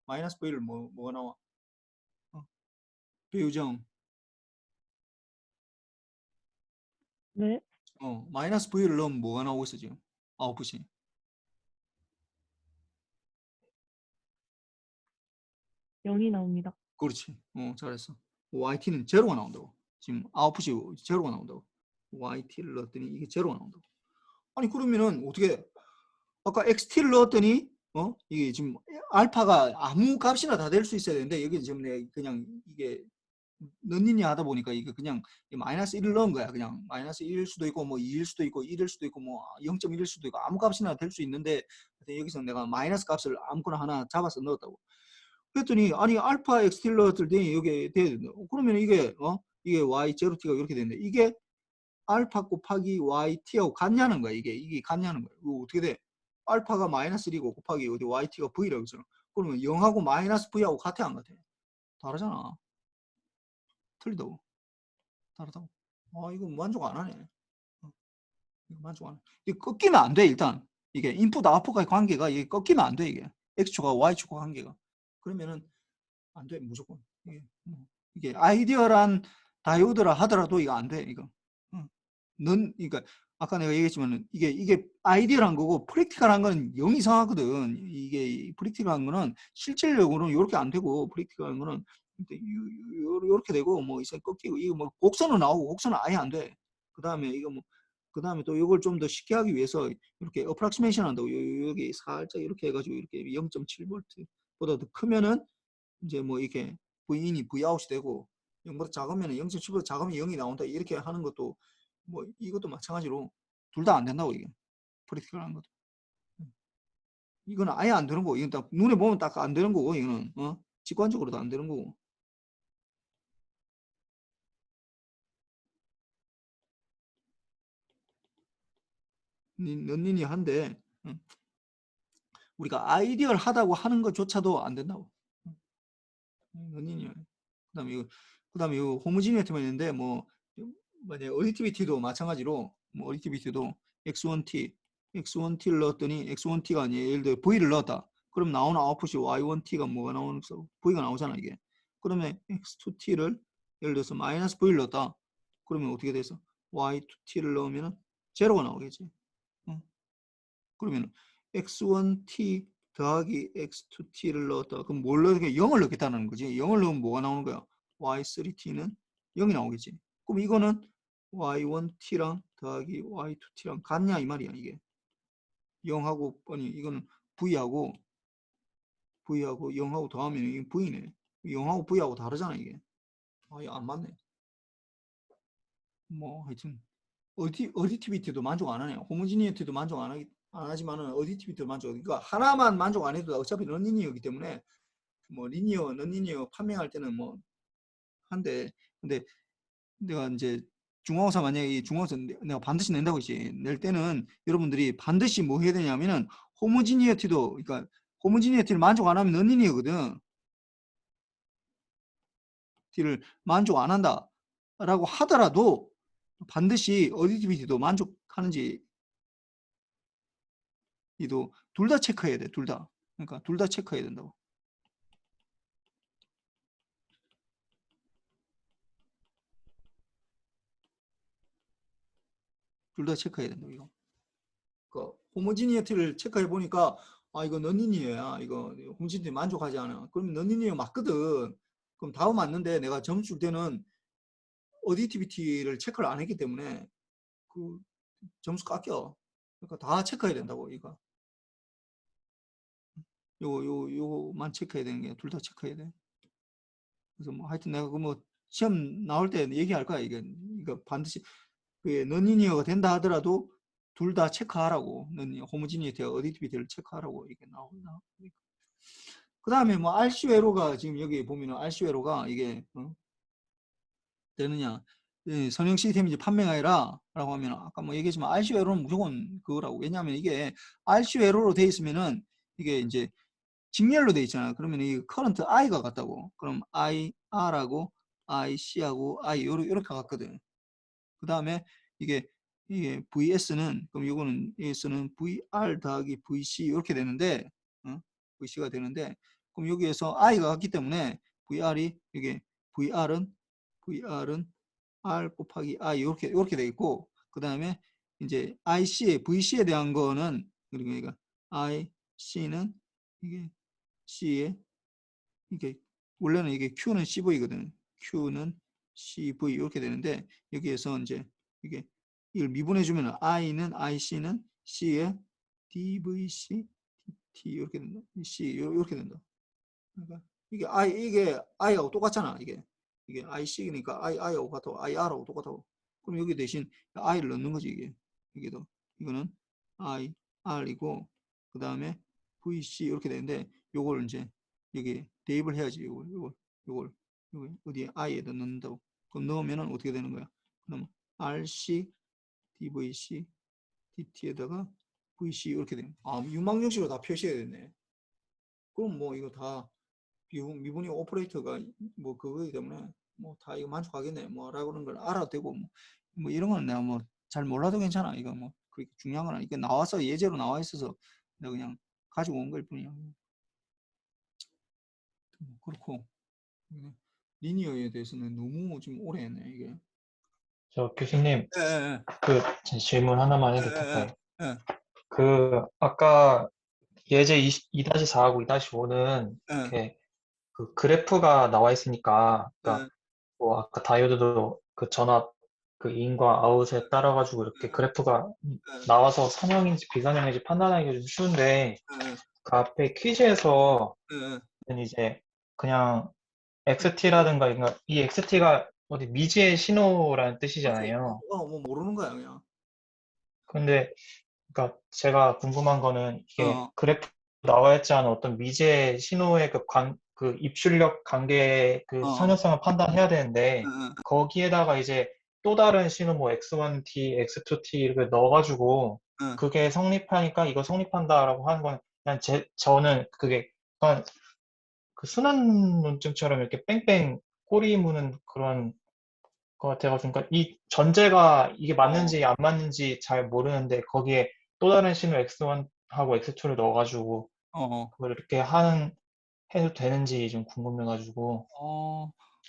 마이너스 v를 뭐가 나와? 배우정. 네, 마이너스 v를 넣으면 뭐가 나오고 있어 지금? 아웃풋이. 0이 나옵니다. 그렇지. 잘했어. YT는 제로가 나온다고. 지금 아웃풋이 제로가 나온다고. YT를 넣었더니 이게 제로가 나온다고. 아니 그러면은 어떻게 돼? 아까 XT를 넣었더니 이게 지금 알파가 아무 값이나 다 될 수 있어야 되는데 여기 지금 내가 그냥 이게 넌니니 하다 보니까 이게 그냥 마이너스 1을 넣은 거야. 그냥 마이너스 1일 수도 있고 뭐 2일 수도 있고 1일 수도 있고 뭐 0.1일 수도 있고 아무 값이나 될 수 있는데 여기서 내가 마이너스 값을 아무거나 하나 잡아서 넣었다고. 그랬더니 아니 알파 xt를 넣었더니 여기 돼야 된다. 그러면 이게 이게 y 제로t가 이렇게 되는데 이게 알파 곱하기 yt하고 같냐는 거야. 이게 같냐는 거야. 이거 어떻게 돼? 알파가 마이너스 1이고 곱하기 어디 yt가 v라고 했잖아. 그러면 0하고 마이너스 v하고 같아 안 같아? 다르잖아. 틀리다고. 다르다고. 이거 만족 안 하네. 이거 만족 안 해. 이게 꺾이면 안 돼 일단. 이게 인풋 아웃풋과의 관계가 이게 꺾이면 안 돼 이게. x축과 y축과 관계가. 그러면은 안 돼 무조건. 이게 아이디어란 다이오드라 하더라도 이거 안 돼 이거. 그러니까 아까 내가 얘기했지만 이게 아이디어란 거고 프랙티컬한 거는 영 이상하거든. 이게 프랙티컬한 거는 실질적으로는 이렇게 안 되고 프랙티컬한 거는 이렇게 되고 뭐 이제 꺾이고 이거 뭐 곡선은 나오고 곡선은 아예 안 돼. 그다음에 이거 뭐 그다음에 또 이걸 좀 더 쉽게 하기 위해서 이렇게 어프락시메이션 한다고 여기 살짝 이렇게 해가지고 이렇게 0.7V보다 더 크면은 이제 뭐 이렇게 V인이 Vout이 되고 0보다 작으면 0.7보다 작으면 0이 나온다 이렇게 하는 것도 뭐 이것도 마찬가지로 둘 다 안 된다고 이게 프랙티컬한 것도 이거는 아예 안 되는 거고 이건 딱 눈에 보면 딱 안 되는 거고 이거는 직관적으로도 안 되는 거고 넌니니 한데 우리가 아이디어를 하다고 하는 것조차도 안 된다고 넌니니 그다음에 이거 호모지니티만 있는데 뭐 만약 어디티비티도 마찬가지로 뭐 어디티비티도 x1t를 넣었더니 x1t가 아니에요. 예를 들어 v를 넣었다. 그럼 나오는 아웃풋이 y1t가 뭐가 나오는 거 v가 나오잖아 이게. 그러면 x2t를 예를 들어서 마이너스 v를 넣었다. 그러면 어떻게 돼서 y2t를 넣으면 제로가 나오겠지. 그러면 x1t 더하기 x2t를 넣었다. 그럼 뭘 넣게 0을 넣겠다는 거지. 0을 넣으면 뭐가 나오는 거야? y3t는 0이 나오겠지. 그럼 이거는 y1t랑 더하기 y2t랑 같냐 이 말이야 이게. 0하고 아니 이거는 v하고 0하고 더하면 이게 v네. 0하고 v하고 다르잖아 이게. 이거 안 맞네. 뭐 하여튼 어디티비티도 만족 안 하네요. 호모지니티도 만족 안 하지만은 어디티비티도 만족. 그러니까 하나만 만족 안 해도 어차피 넌리니어이기 때문에 뭐 리니어, 넌리니어 판명할 때는 뭐 한데 근데 내가 이제 중간고사 만약에 이 중간고사 내가 반드시 낸다고 했지. 낼 때는 여러분들이 반드시 뭐 해야 되냐면은 호모지니어티도 그러니까 호모지니어티를 만족 안 하면 넌리니어거든. 티를 만족 안 한다라고 하더라도 반드시 어디티비티도 만족하는지 이도 둘 다 체크해야 돼. 둘 다. 그러니까 둘 다 체크해야 된다고. 둘 다 체크해야 된다고 이거. 그 호모지니어티를 체크해 보니까 이거 넌리니어야. 이거 호모지니어티 만족하지 않아. 그럼 넌리니어 맞거든. 그럼 다음 맞는데 내가 점수 줄 때는 어디티비티를 체크를 안 했기 때문에 그 점수 깎여. 그러니까 다 체크해야 된다고 이거. 요거만 체크해야 되는 게 둘 다 체크해야 돼. 그래서 뭐 하여튼 내가 그 뭐 시험 나올 때 얘기할 거야. 이거 반드시 그 non-linear가 된다 하더라도 둘 다 체크하라고. 호모지니티와 어디티비티를 체크하라고 이게 나온다. 그 다음에 뭐 RC 회로가 지금 여기 보면은 RC 회로가 이게 되느냐. 선형 시스템이 이제 판매가 아니라 라고 하면 아까 뭐 얘기했지만 RC 회로는 무조건 그거라고. 왜냐하면 이게 RC 회로로 돼 있으면은 이게 이제 직렬로 돼 있잖아. 그러면 이 커런트 I가 같다고. 그럼 IR하고 IC하고 I 요렇게 같거든. 그 다음에 이게 VS는 그럼 요거는 S는 VR 더하기 VC 이렇게 되는데 VC가 되는데 그럼 여기에서 I가 같기 때문에 이게 VR은 R 곱하기 I 이렇게 돼 있고 그 다음에 이제 VC에 대한 거는 그러니까 IC는 이게 C에 이게 원래는 이게 Q는 CV거든. Q는 CV 이렇게 되는데 여기에서 이제 이게 이걸 미분해 주면 I는 IC는 C에 DVC T 이렇게 된다. C 이렇게 된다. 그러니까 이게 I하고 똑같잖아. 이게 IC니까 I하고 같고 IR하고 똑같다고. 그럼 여기 대신 I를 넣는 거지 이게. 이거는 IR이고 그 다음에 VC 이렇게 되는데 요걸 이제 여기 대입을 해야지. 요걸 어디에 I에다 넣는다고. 그럼 넣으면은 어떻게 되는 거야? 그럼 RC DVC DT에다가 VC 이렇게 되는. 유망정식으로 다 표시해야 되네. 그럼 뭐 이거 다 미분이 오퍼레이터가 뭐 그거기 때문에 뭐 다 이거 만족하겠네 뭐라고 하는 걸 알아도 되고 뭐 이런 거는 내가 뭐 잘 몰라도 괜찮아. 이거 뭐 그렇게 중요한 건 아니고 나와서 예제로 나와 있어서 내가 그냥 가지고 온 걸 뿐이야. 그렇고 리니어에 대해서는 너무 좀 오래 했네 이게. 저 교수님, 예, 제 질문 하나만 예, 해도 될까요? 예, 예, 아까 예제 2-4하고 2-5는 예, 이렇게 그 그래프가 나와 있으니까, 그러니까 예, 뭐 아까 다이오드도 그 전압 그 인과 아웃에 따라 가지고 이렇게 그래프가 나와서 선형인지 비선형인지 판단하기가 좀 쉬운데 예, 그 앞에 퀴즈에서는 예, 이제 그냥 XT라든가 그러니까 이 XT가 어디 미지의 신호라는 그렇지. 뜻이잖아요. 뭐 모르는 거야 그냥. 근데 그러니까 제가 궁금한 거는 이게 어, 그래프 나와 있지 않은 어떤 미지의 신호의 그 입출력 관계 그 어, 선효성을 판단해야 되는데 예, 거기에다가 이제 또 다른 신호 뭐 X1T, X2T 이렇게 넣어가지고 예. 그게 성립하니까 이거 성립한다라고 하는 건 그냥 저는 그게 그냥 그 순환론증처럼 이렇게 뺑뺑 꼬리 무는 그런 것 같아가지고 그러니까 이 전제가 이게 어, 맞는지 안 맞는지 잘 모르는데 거기에 또 다른 신호 X1하고 X2를 넣어가지고 어. 그걸 이렇게 해도 되는지 좀 궁금해가지고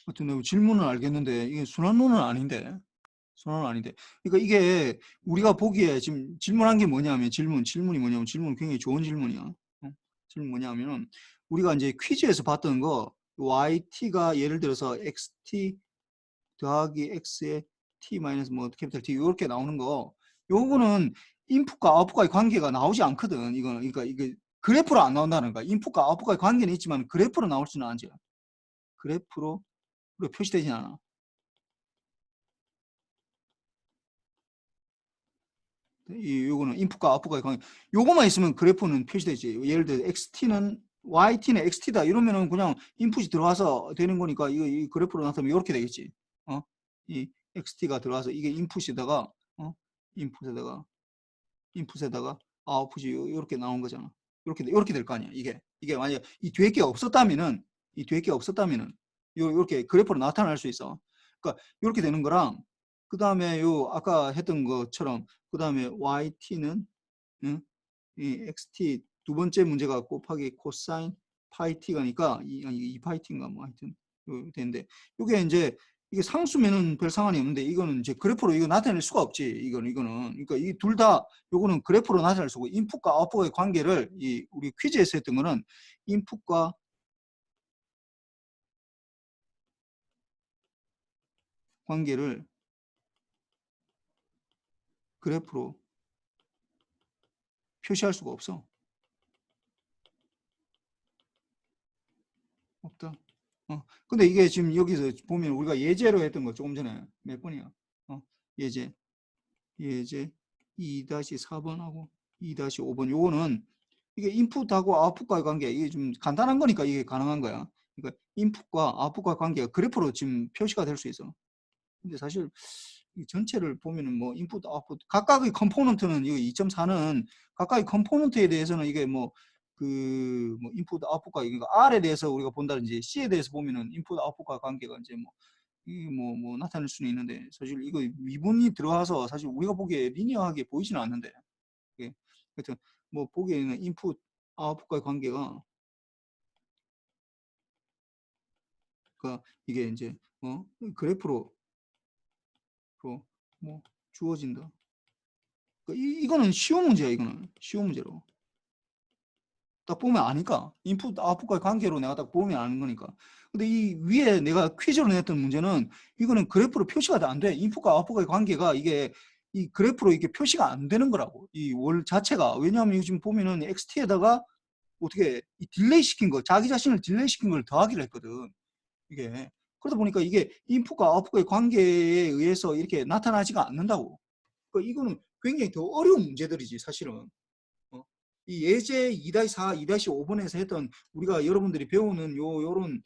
하여튼 내가 질문은 알겠는데 이게 순환론은 아닌데. 순환은 아닌데. 그러니까 이게 우리가 보기에 지금 질문한 게 뭐냐면 질문이 뭐냐면 질문 굉장히 좋은 질문이야. 질문 뭐냐면은 우리가 이제 퀴즈에서 봤던 거 yt가 예를 들어서 xt 더하기 x의 t 마이너스 뭐 캐피탈 T 이렇게 나오는 거 요거는 인풋과 아웃풋과의 관계가 나오지 않거든. 이거는 그러니까 이게 그래프로 안 나온다는 거야. 인풋과 아웃풋과의 관계는 있지만 그래프로 나올지는 않지. 그래프로 표시되진 않아. 요거는 인풋과 아웃풋과의 관계. 요거만 있으면 그래프는 표시되지. 예를 들어 XT는 YT는 XT다 이러면은 그냥 인풋이 들어와서 되는 거니까 이 그래프로 나타나면 이렇게 되겠지. 이 XT가 들어와서 이게 인풋에다가 인풋에다가 아웃풋이 이렇게 나온 거잖아. 이렇게 될 거 아니야. 이게 만약 이 뒤에 게 없었다면은 이렇게 그래프로 나타날 수 있어. 그러니까 이렇게 되는 거랑 그 다음에 아까 했던 것처럼 그 다음에 yt는 이 xt 두 번째 문제가 곱하기 코사인 파이 t가니까 이 파이 t인가 뭐 하여튼 되는데 이게 이제 이게 상수면은 별 상관이 없는데 이거는 이제 그래프로 이거 나타낼 수가 없지. 이거는 그러니까 이 둘 다 요거는 그래프로 나타낼 수고 인풋과 아웃풋의 관계를 우리 퀴즈에서 했던 거는 인풋과 관계를 그래프로 표시할 수가 없어. 없다. 근데 이게 지금 여기서 보면 우리가 예제로 했던 거 조금 전에 몇 번이야? 예제 2-4번하고 2-5번 요거는 이게 인풋하고 아웃풋과의 관계 이게 좀 간단한 거니까 이게 가능한 거야. 그러니까 인풋과 아웃풋과의 관계가 그래프로 지금 표시가 될 수 있어. 근데 사실 이 전체를 보면은 뭐 인풋, 아웃풋 각각의 컴포넌트는 이거 2.4는 각각의 컴포넌트에 대해서는 이게 뭐 그 뭐 인풋, 아웃풋과 그러니까 R에 대해서 우리가 본다든지 C에 대해서 보면은 인풋, 아웃풋과 관계가 이제 뭐 이게 뭐 나타낼 수는 있는데 사실 이거 미분이 들어와서 사실 우리가 보기에 리니어하게 보이지는 않는데 예. 하여튼 뭐 보기에는 인풋, 아웃풋과의 관계가 그러니까 이게 이제 그래프로 뭐 주어진다. 그러니까 이거는 쉬운 문제야. 이거는 쉬운 문제로 딱 보면 아니까 인풋 아웃풋과의 관계로 내가 딱 보면 아는 거니까. 근데 이 위에 내가 퀴즈로 냈던 문제는 이거는 그래프로 표시가 안 돼. 인풋과 아웃풋과의 관계가 이게 이 그래프로 이게 표시가 안 되는 거라고. 이 월 자체가. 왜냐하면 이거 지금 보면은 XT에다가 어떻게 이 딜레이 시킨 거, 자기 자신을 딜레이 시킨 걸 더하기로 했거든. 이게. 그러다 보니까 이게 인풋과 아웃풋과의 관계에 의해서 이렇게 나타나지가 않는다고. 그러니까 이거는 굉장히 더 어려운 문제들이지, 사실은. 이 예제 2-4, 2-5번에서 했던 우리가 여러분들이 배우는 요런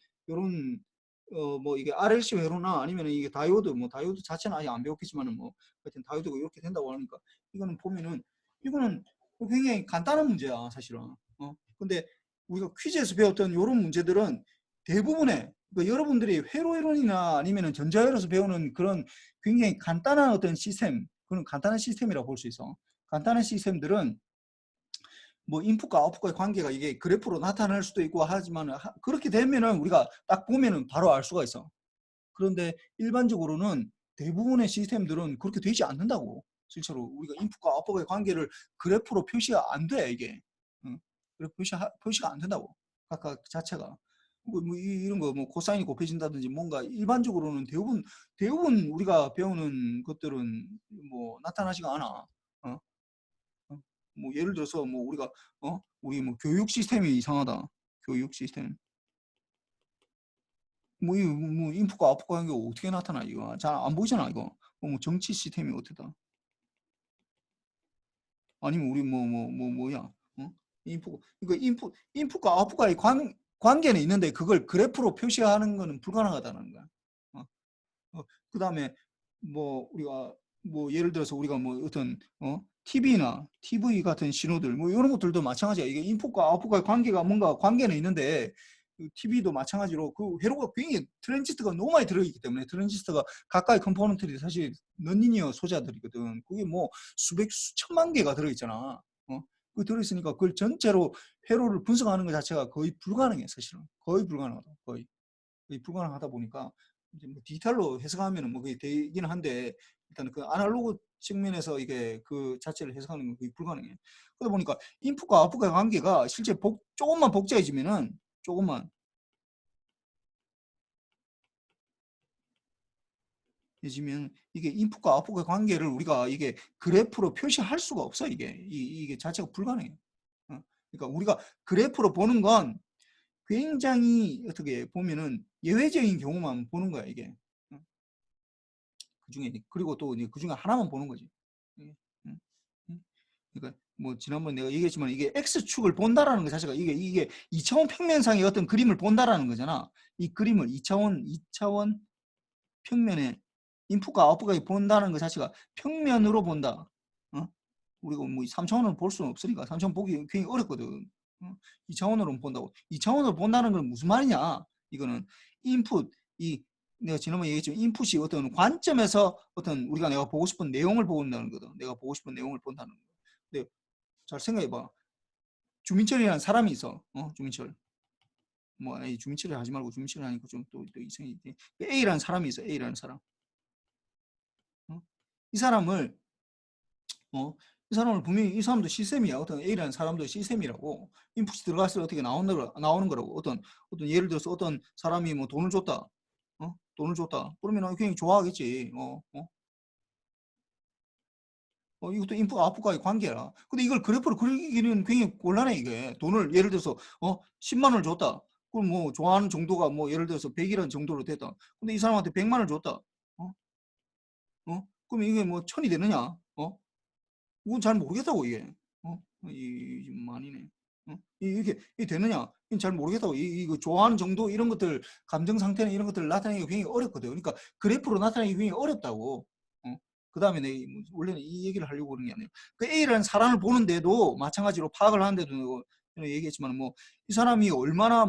뭐 이게 RLC 회로나 아니면 이게 다이오드 뭐 다이오드 자체는 아예 안 배웠겠지만은 뭐 하여튼 다이오드가 이렇게 된다고 하니까 이거는 보면은 이거는 굉장히 간단한 문제야 사실은. 근데 우리가 퀴즈에서 배웠던 요런 문제들은 대부분의 그러니까 여러분들이 회로이론이나 아니면은 전자회로에서 배우는 그런 굉장히 간단한 어떤 시스템 그런 간단한 시스템이라고 볼 수 있어. 간단한 시스템들은 뭐 인풋과 아웃풋과의 관계가 이게 그래프로 나타날 수도 있고 하지만 그렇게 되면은 우리가 딱 보면은 바로 알 수가 있어. 그런데 일반적으로는 대부분의 시스템들은 그렇게 되지 않는다고. 실제로 우리가 인풋과 아웃풋과의 관계를 그래프로 표시가 안 돼, 이게. 응. 그래프 표시가 안 된다고. 각각 자체가. 뭐 이런 거 뭐 코사인이 곱해진다든지 뭔가 일반적으로는 대부분 우리가 배우는 것들은 뭐 나타나지가 않아. 어? 뭐 예를 들어서 뭐 우리가 우리 뭐 교육 시스템이 이상하다. 교육 시스템. 뭐 인풋과 아웃풋과 관계가 어떻게 나타나 이거 잘 안 보이잖아 이거. 뭐 정치 시스템이 어떻다. 아니면 우리 뭐야? 그러니까 인풋과 아웃풋과의 관계는 있는데 그걸 그래프로 표시하는 거는 불가능하다는 거야. 그다음에 뭐 우리가 뭐 예를 들어서 우리가 뭐 어떤 TV나 TV 같은 신호들 뭐 이런 것들도 마찬가지야. 이게 인풋과 아웃풋과의 관계가 뭔가 관계는 있는데 그 TV도 마찬가지로 그 회로가 굉장히 트랜지스터가 너무 많이 들어있기 때문에 트랜지스터가 각각의 컴포넌트들이 사실 넌리니어 소자들이거든. 그게 뭐 수천만 개가 들어있잖아. 그 들어있으니까 그걸 전체로 회로를 분석하는 것 자체가 거의 불가능해 사실은. 거의 불가능하다. 거의 불가능하다 보니까 이제 뭐 디지털로 해석하면은 뭐 그게 되기는 한데 일단 그 아날로그 측면에서 이게 그 자체를 해석하는 건 거의 불가능해. 그러다 보니까 인풋과 아웃풋과의 관계가 실제 조금만 복잡해지면은 조금만 해지면 이게 인풋과 아웃풋과의 관계를 우리가 이게 그래프로 표시할 수가 없어 이게 이게 자체가 불가능해. 그러니까 우리가 그래프로 보는 건 굉장히 어떻게 보면은 예외적인 경우만 보는 거야 이게. 그 중에 그리고 또 그 중에 하나만 보는 거지. 그러니까 뭐 지난번 내가 얘기했지만 이게 x축을 본다라는 것 자체가 이게 2차원 평면상의 어떤 그림을 본다라는 거잖아. 이 그림을 2차원 평면에 인풋과 아웃풋과 본다는 것 자체가 평면으로 본다. 우리가 뭐 3차원으로 볼 수는 없으니까 3차원 보기 굉장히 어렵거든. 2차원으로 본다고. 2차원으로 본다는 건 무슨 말이냐? 이거는 인풋 내가 지난번에 얘기했지만 인풋이 어떤 관점에서 어떤 우리가 내가 보고 싶은 내용을 본다는 거다. 내가 보고 싶은 내용을 본다는 거. 근데 잘 생각해봐. 주민철이라는 사람이 있어. 주민철. 뭐 주민철을 하지 말고 주민철이 아니고 좀 또 이상이 A라는 사람이 있어. A라는 사람. 이 사람을 이 사람을 분명히 이 사람도 시스템이야. 어떤 A라는 사람도 시스템이라고. 인풋이 들어갔을 때 어떻게 나오는 거라고. 어떤 예를 들어서 어떤 사람이 뭐 돈을 줬다. 돈을 줬다. 그러면 굉장히 좋아하겠지. 이것도 인풋 아웃풋과의 관계라. 근데 이걸 그래프로 그리기는 굉장히 곤란해 이게. 돈을 예를 들어서 10만 원을 줬다. 그럼 뭐 좋아하는 정도가 뭐 예를 들어서 100이라는 정도로 됐다. 근데 이 사람한테 100만 원을 줬다. 그럼 이게 뭐 1000이 되느냐? 그건 잘 모르겠다고 이게. 이 많이네. 이게 되느냐? 이건 잘 모르겠다고. 이거 좋아하는 정도 이런 것들 감정 상태나 이런 것들을 나타내기 굉장히 어렵거든. 그러니까 그래프로 나타내기 굉장히 어렵다고. 그 다음에 원래는 이 얘기를 하려고 그러는 게 아니에요. 그 A라는 사람을 보는데도 마찬가지로 파악을 하는데도 저는 얘기했지만 뭐 이 사람이 얼마나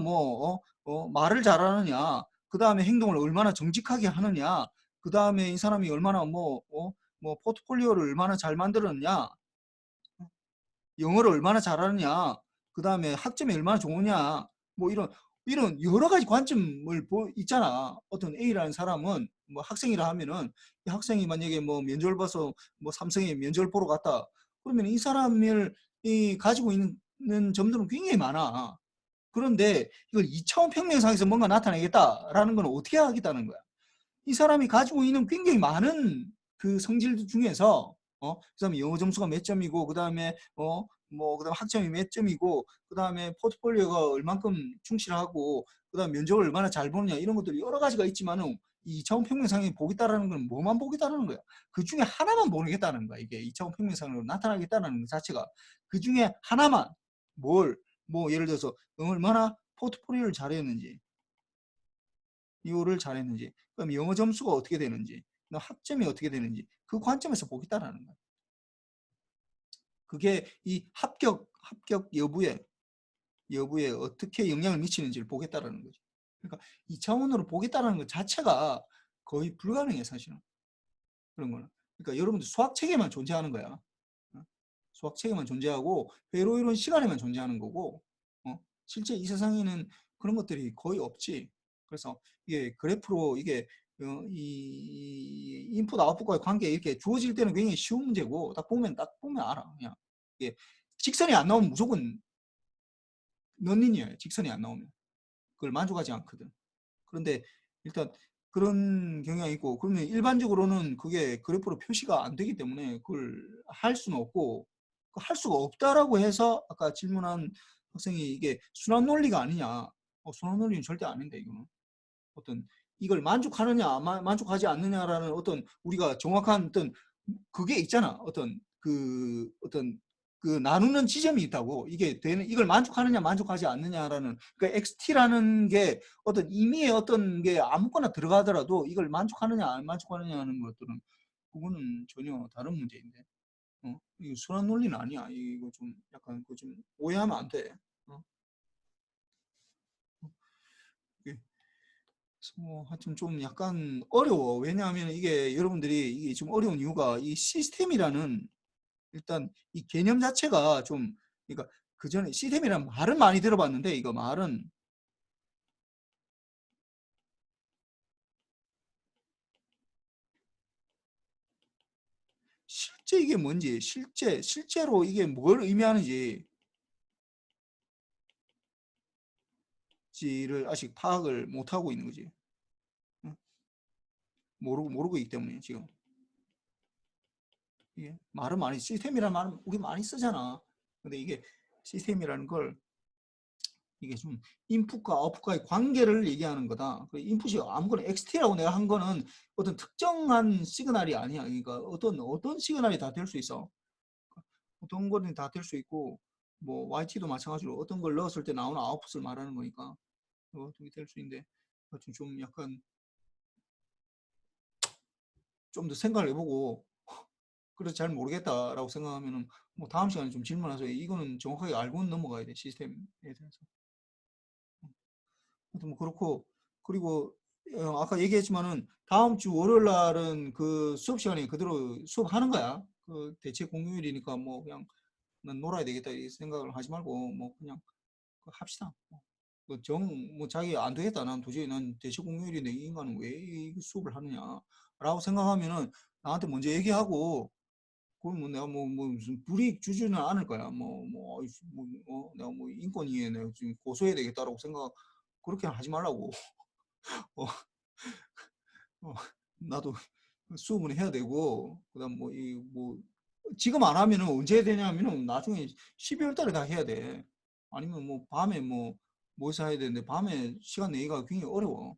말을 잘하느냐, 그 다음에 행동을 얼마나 정직하게 하느냐, 그 다음에 이 사람이 얼마나 뭐 포트폴리오를 얼마나 잘 만들었냐, 영어를 얼마나 잘하느냐, 그 다음에 학점이 얼마나 좋으냐, 뭐 이런 여러 가지 관점을 있잖아. 어떤 A라는 사람은 뭐 학생이라 하면은 이 학생이 만약에 뭐 면접을 봐서 뭐 삼성에 면접을 보러 갔다. 그러면 이 사람을 가지고 있는 점들은 굉장히 많아. 그런데 이걸 2차원 평면상에서 뭔가 나타내겠다라는 건 어떻게 하겠다는 거야? 이 사람이 가지고 있는 굉장히 많은 그 성질 중에서 그 다음에 영어 점수가 몇 점이고, 그 다음에 그다음 학점이 몇 점이고, 그 다음에 포트폴리오가 얼만큼 충실하고, 그 다음 면접을 얼마나 잘 보느냐, 이런 것들이 여러 가지가 있지만은 이 2차원 평면상에 보겠다라는 건 뭐만 보겠다는 거야? 그 중에 하나만 보겠다는 거야. 이게 2차원 평면상으로 나타나겠다는 것 자체가 그 중에 하나만 뭐 예를 들어서 얼마나 포트폴리오를 잘했는지, 이거를 잘했는지, 그럼 영어 점수가 어떻게 되는지, 학점이 어떻게 되는지 그 관점에서 보겠다라는 거야. 그게 이 합격 여부에 어떻게 영향을 미치는지를 보겠다라는 거죠. 그러니까 이 차원으로 보겠다라는 것 자체가 거의 불가능해 사실은. 그런 거는. 그러니까 여러분들 수학 체계만 존재하는 거야. 수학 체계만 존재하고 회로 이론 시간에만 존재하는 거고, 실제 이 세상에는 그런 것들이 거의 없지. 그래서 이게 그래프로 이게 이 인풋 아웃풋과의 관계 이렇게 주어질 때는 굉장히 쉬운 문제고, 딱 보면 알아. 그냥 이게 직선이 안 나오면 무조건 넌린이에요. 직선이 안 나오면 그걸 만족하지 않거든. 그런데 일단 그런 경향이 있고, 그러면 일반적으로는 그게 그래프로 표시가 안 되기 때문에 그걸 할 수는 없고, 할 수가 없다라고 해서 아까 질문한 학생이 이게 순환 논리가 아니냐. 순환 논리는 절대 아닌데, 이거는 어떤 이걸 만족하느냐 만족하지 않느냐라는 어떤 우리가 정확한 어떤 그게 있잖아. 어떤 나누는 지점이 있다고. 이게 되는, 이걸 만족하느냐 만족하지 않느냐라는, 그러니까 XT라는 게 어떤 의미의 어떤 게 아무거나 들어가더라도 이걸 만족하느냐 안 만족하느냐 하는 것들은 그거는 전혀 다른 문제인데, 이거 순환 논리는 아니야. 이거 좀 약간 그거 좀 오해하면 안 돼. 하여튼 좀 약간 어려워. 왜냐하면 이게 여러분들이 이게 좀 어려운 이유가 이 시스템이라는 일단 이 개념 자체가 좀, 그러니까 그 전에 시스템이라는 말은 많이 들어봤는데, 이거 말은 실제 이게 뭔지, 실제로 이게 뭘 의미하는지를 아직 파악을 못 하고 있는 거지. 모르고 있기 때문에 지금 이게 말은 많이, 시스템이라는 말은 우리 많이 쓰잖아. 근데 이게 시스템이라는 걸 이게 좀 인풋과 아웃풋과의 관계를 얘기하는 거다. 그 인풋이 아무거나 XT라고 내가 한 거는 어떤 특정한 시그널이 아니야. 그러니까 어떤 시그널이 다 될 수 있어. 어떤 거는 다 될 수 있고, 뭐 YT도 마찬가지로 어떤 걸 넣었을 때 나오는 아웃풋을 말하는 거니까 어떻게 될 수 있는데, 좀 약간 좀 더 생각을 해보고, 그래서 잘 모르겠다라고 생각하면은 뭐 다음 시간에 좀 질문하세요. 이거는 정확하게 알고는 넘어가야 돼, 시스템에 대해서. 뭐 그렇고, 그리고 아까 얘기했지만은 다음 주 월요일 날은 그 수업 시간에 그대로 수업하는 거야. 그 대체 공휴일이니까 뭐 그냥 난 놀아야 되겠다 이 생각을 하지 말고 뭐 그냥 합시다. 뭐 자기 안 되겠다. 난 도저히 난 대체 공휴일인데 이 인간은 왜 이 수업을 하느냐라고 생각하면은 나한테 먼저 얘기하고, 그럼 뭐 내가 뭐 무슨 불이익 주지는 않을 거야. 내가 뭐 인권위에 내가 지금 고소해야 되겠다라고 생각, 그렇게 하지 말라고. 어, 어, 나도 수업은 해야 되고, 그다음 뭐 지금 안 하면은 언제 되냐면은 나중에 12월 달에 다 해야 돼. 아니면 뭐 밤에 뭐 모여서 해야 되는데 밤에 시간 내기가 굉장히 어려워.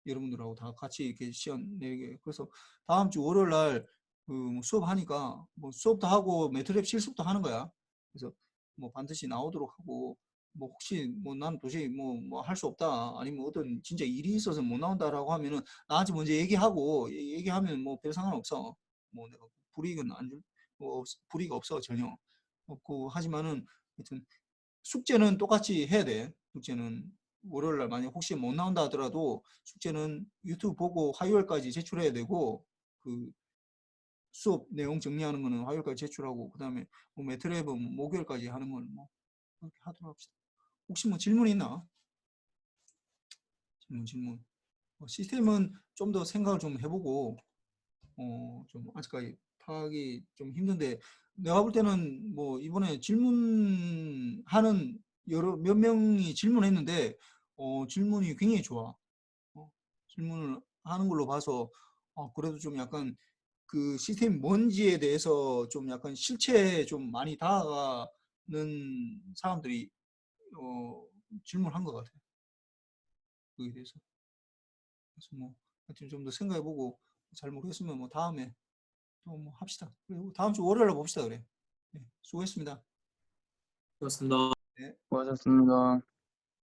여러분들하고 다 같이 이렇게 시간 내게. 그래서 다음 주 월요일 날 그 수업하니까 뭐 수업도 하고 매트랩 실습도 하는 거야. 그래서 뭐 반드시 나오도록 하고 뭐 혹시 뭐 난 도저히 뭐 할 수 없다 아니면 어떤 진짜 일이 있어서 못 나온다라고 하면은 나한테 먼저 얘기하고 얘기하면 뭐 별 상관없어. 뭐 내가 불이익은 안 줄, 뭐 불이익 없어 전혀 없고 하지만은 하여튼 숙제는 똑같이 해야 돼. 숙제는 월요일 날 만약 혹시 못 나온다 하더라도 숙제는 유튜브 보고 화요일까지 제출해야 되고 그 수업 내용 정리하는 거는 화요일까지 제출하고 그다음에 뭐 매트랩은 목요일까지 하는 걸 뭐 그렇게 하도록 합시다. 혹시 뭐 질문 있나? 질문. 시스템은 좀 더 생각을 좀 해보고 좀 아직까지 파악이 좀 힘든데 내가 볼 때는 뭐 이번에 질문하는 몇 명이 질문했는데 질문이 굉장히 좋아. 질문을 하는 걸로 봐서 그래도 좀 약간 그 시스템이 뭔지에 대해서 좀 약간 실체에 좀 많이 다가가는 사람들이 질문한 것 같아요. 그에 대해서. 그래서 뭐 하여튼 좀 더 생각해보고 잘 모르겠으면 뭐 다음에 또 뭐 합시다. 그리고 다음 주 월요일에 봅시다 그래. 네, 수고했습니다. 그렇습니다. 네. 수고하셨습니다.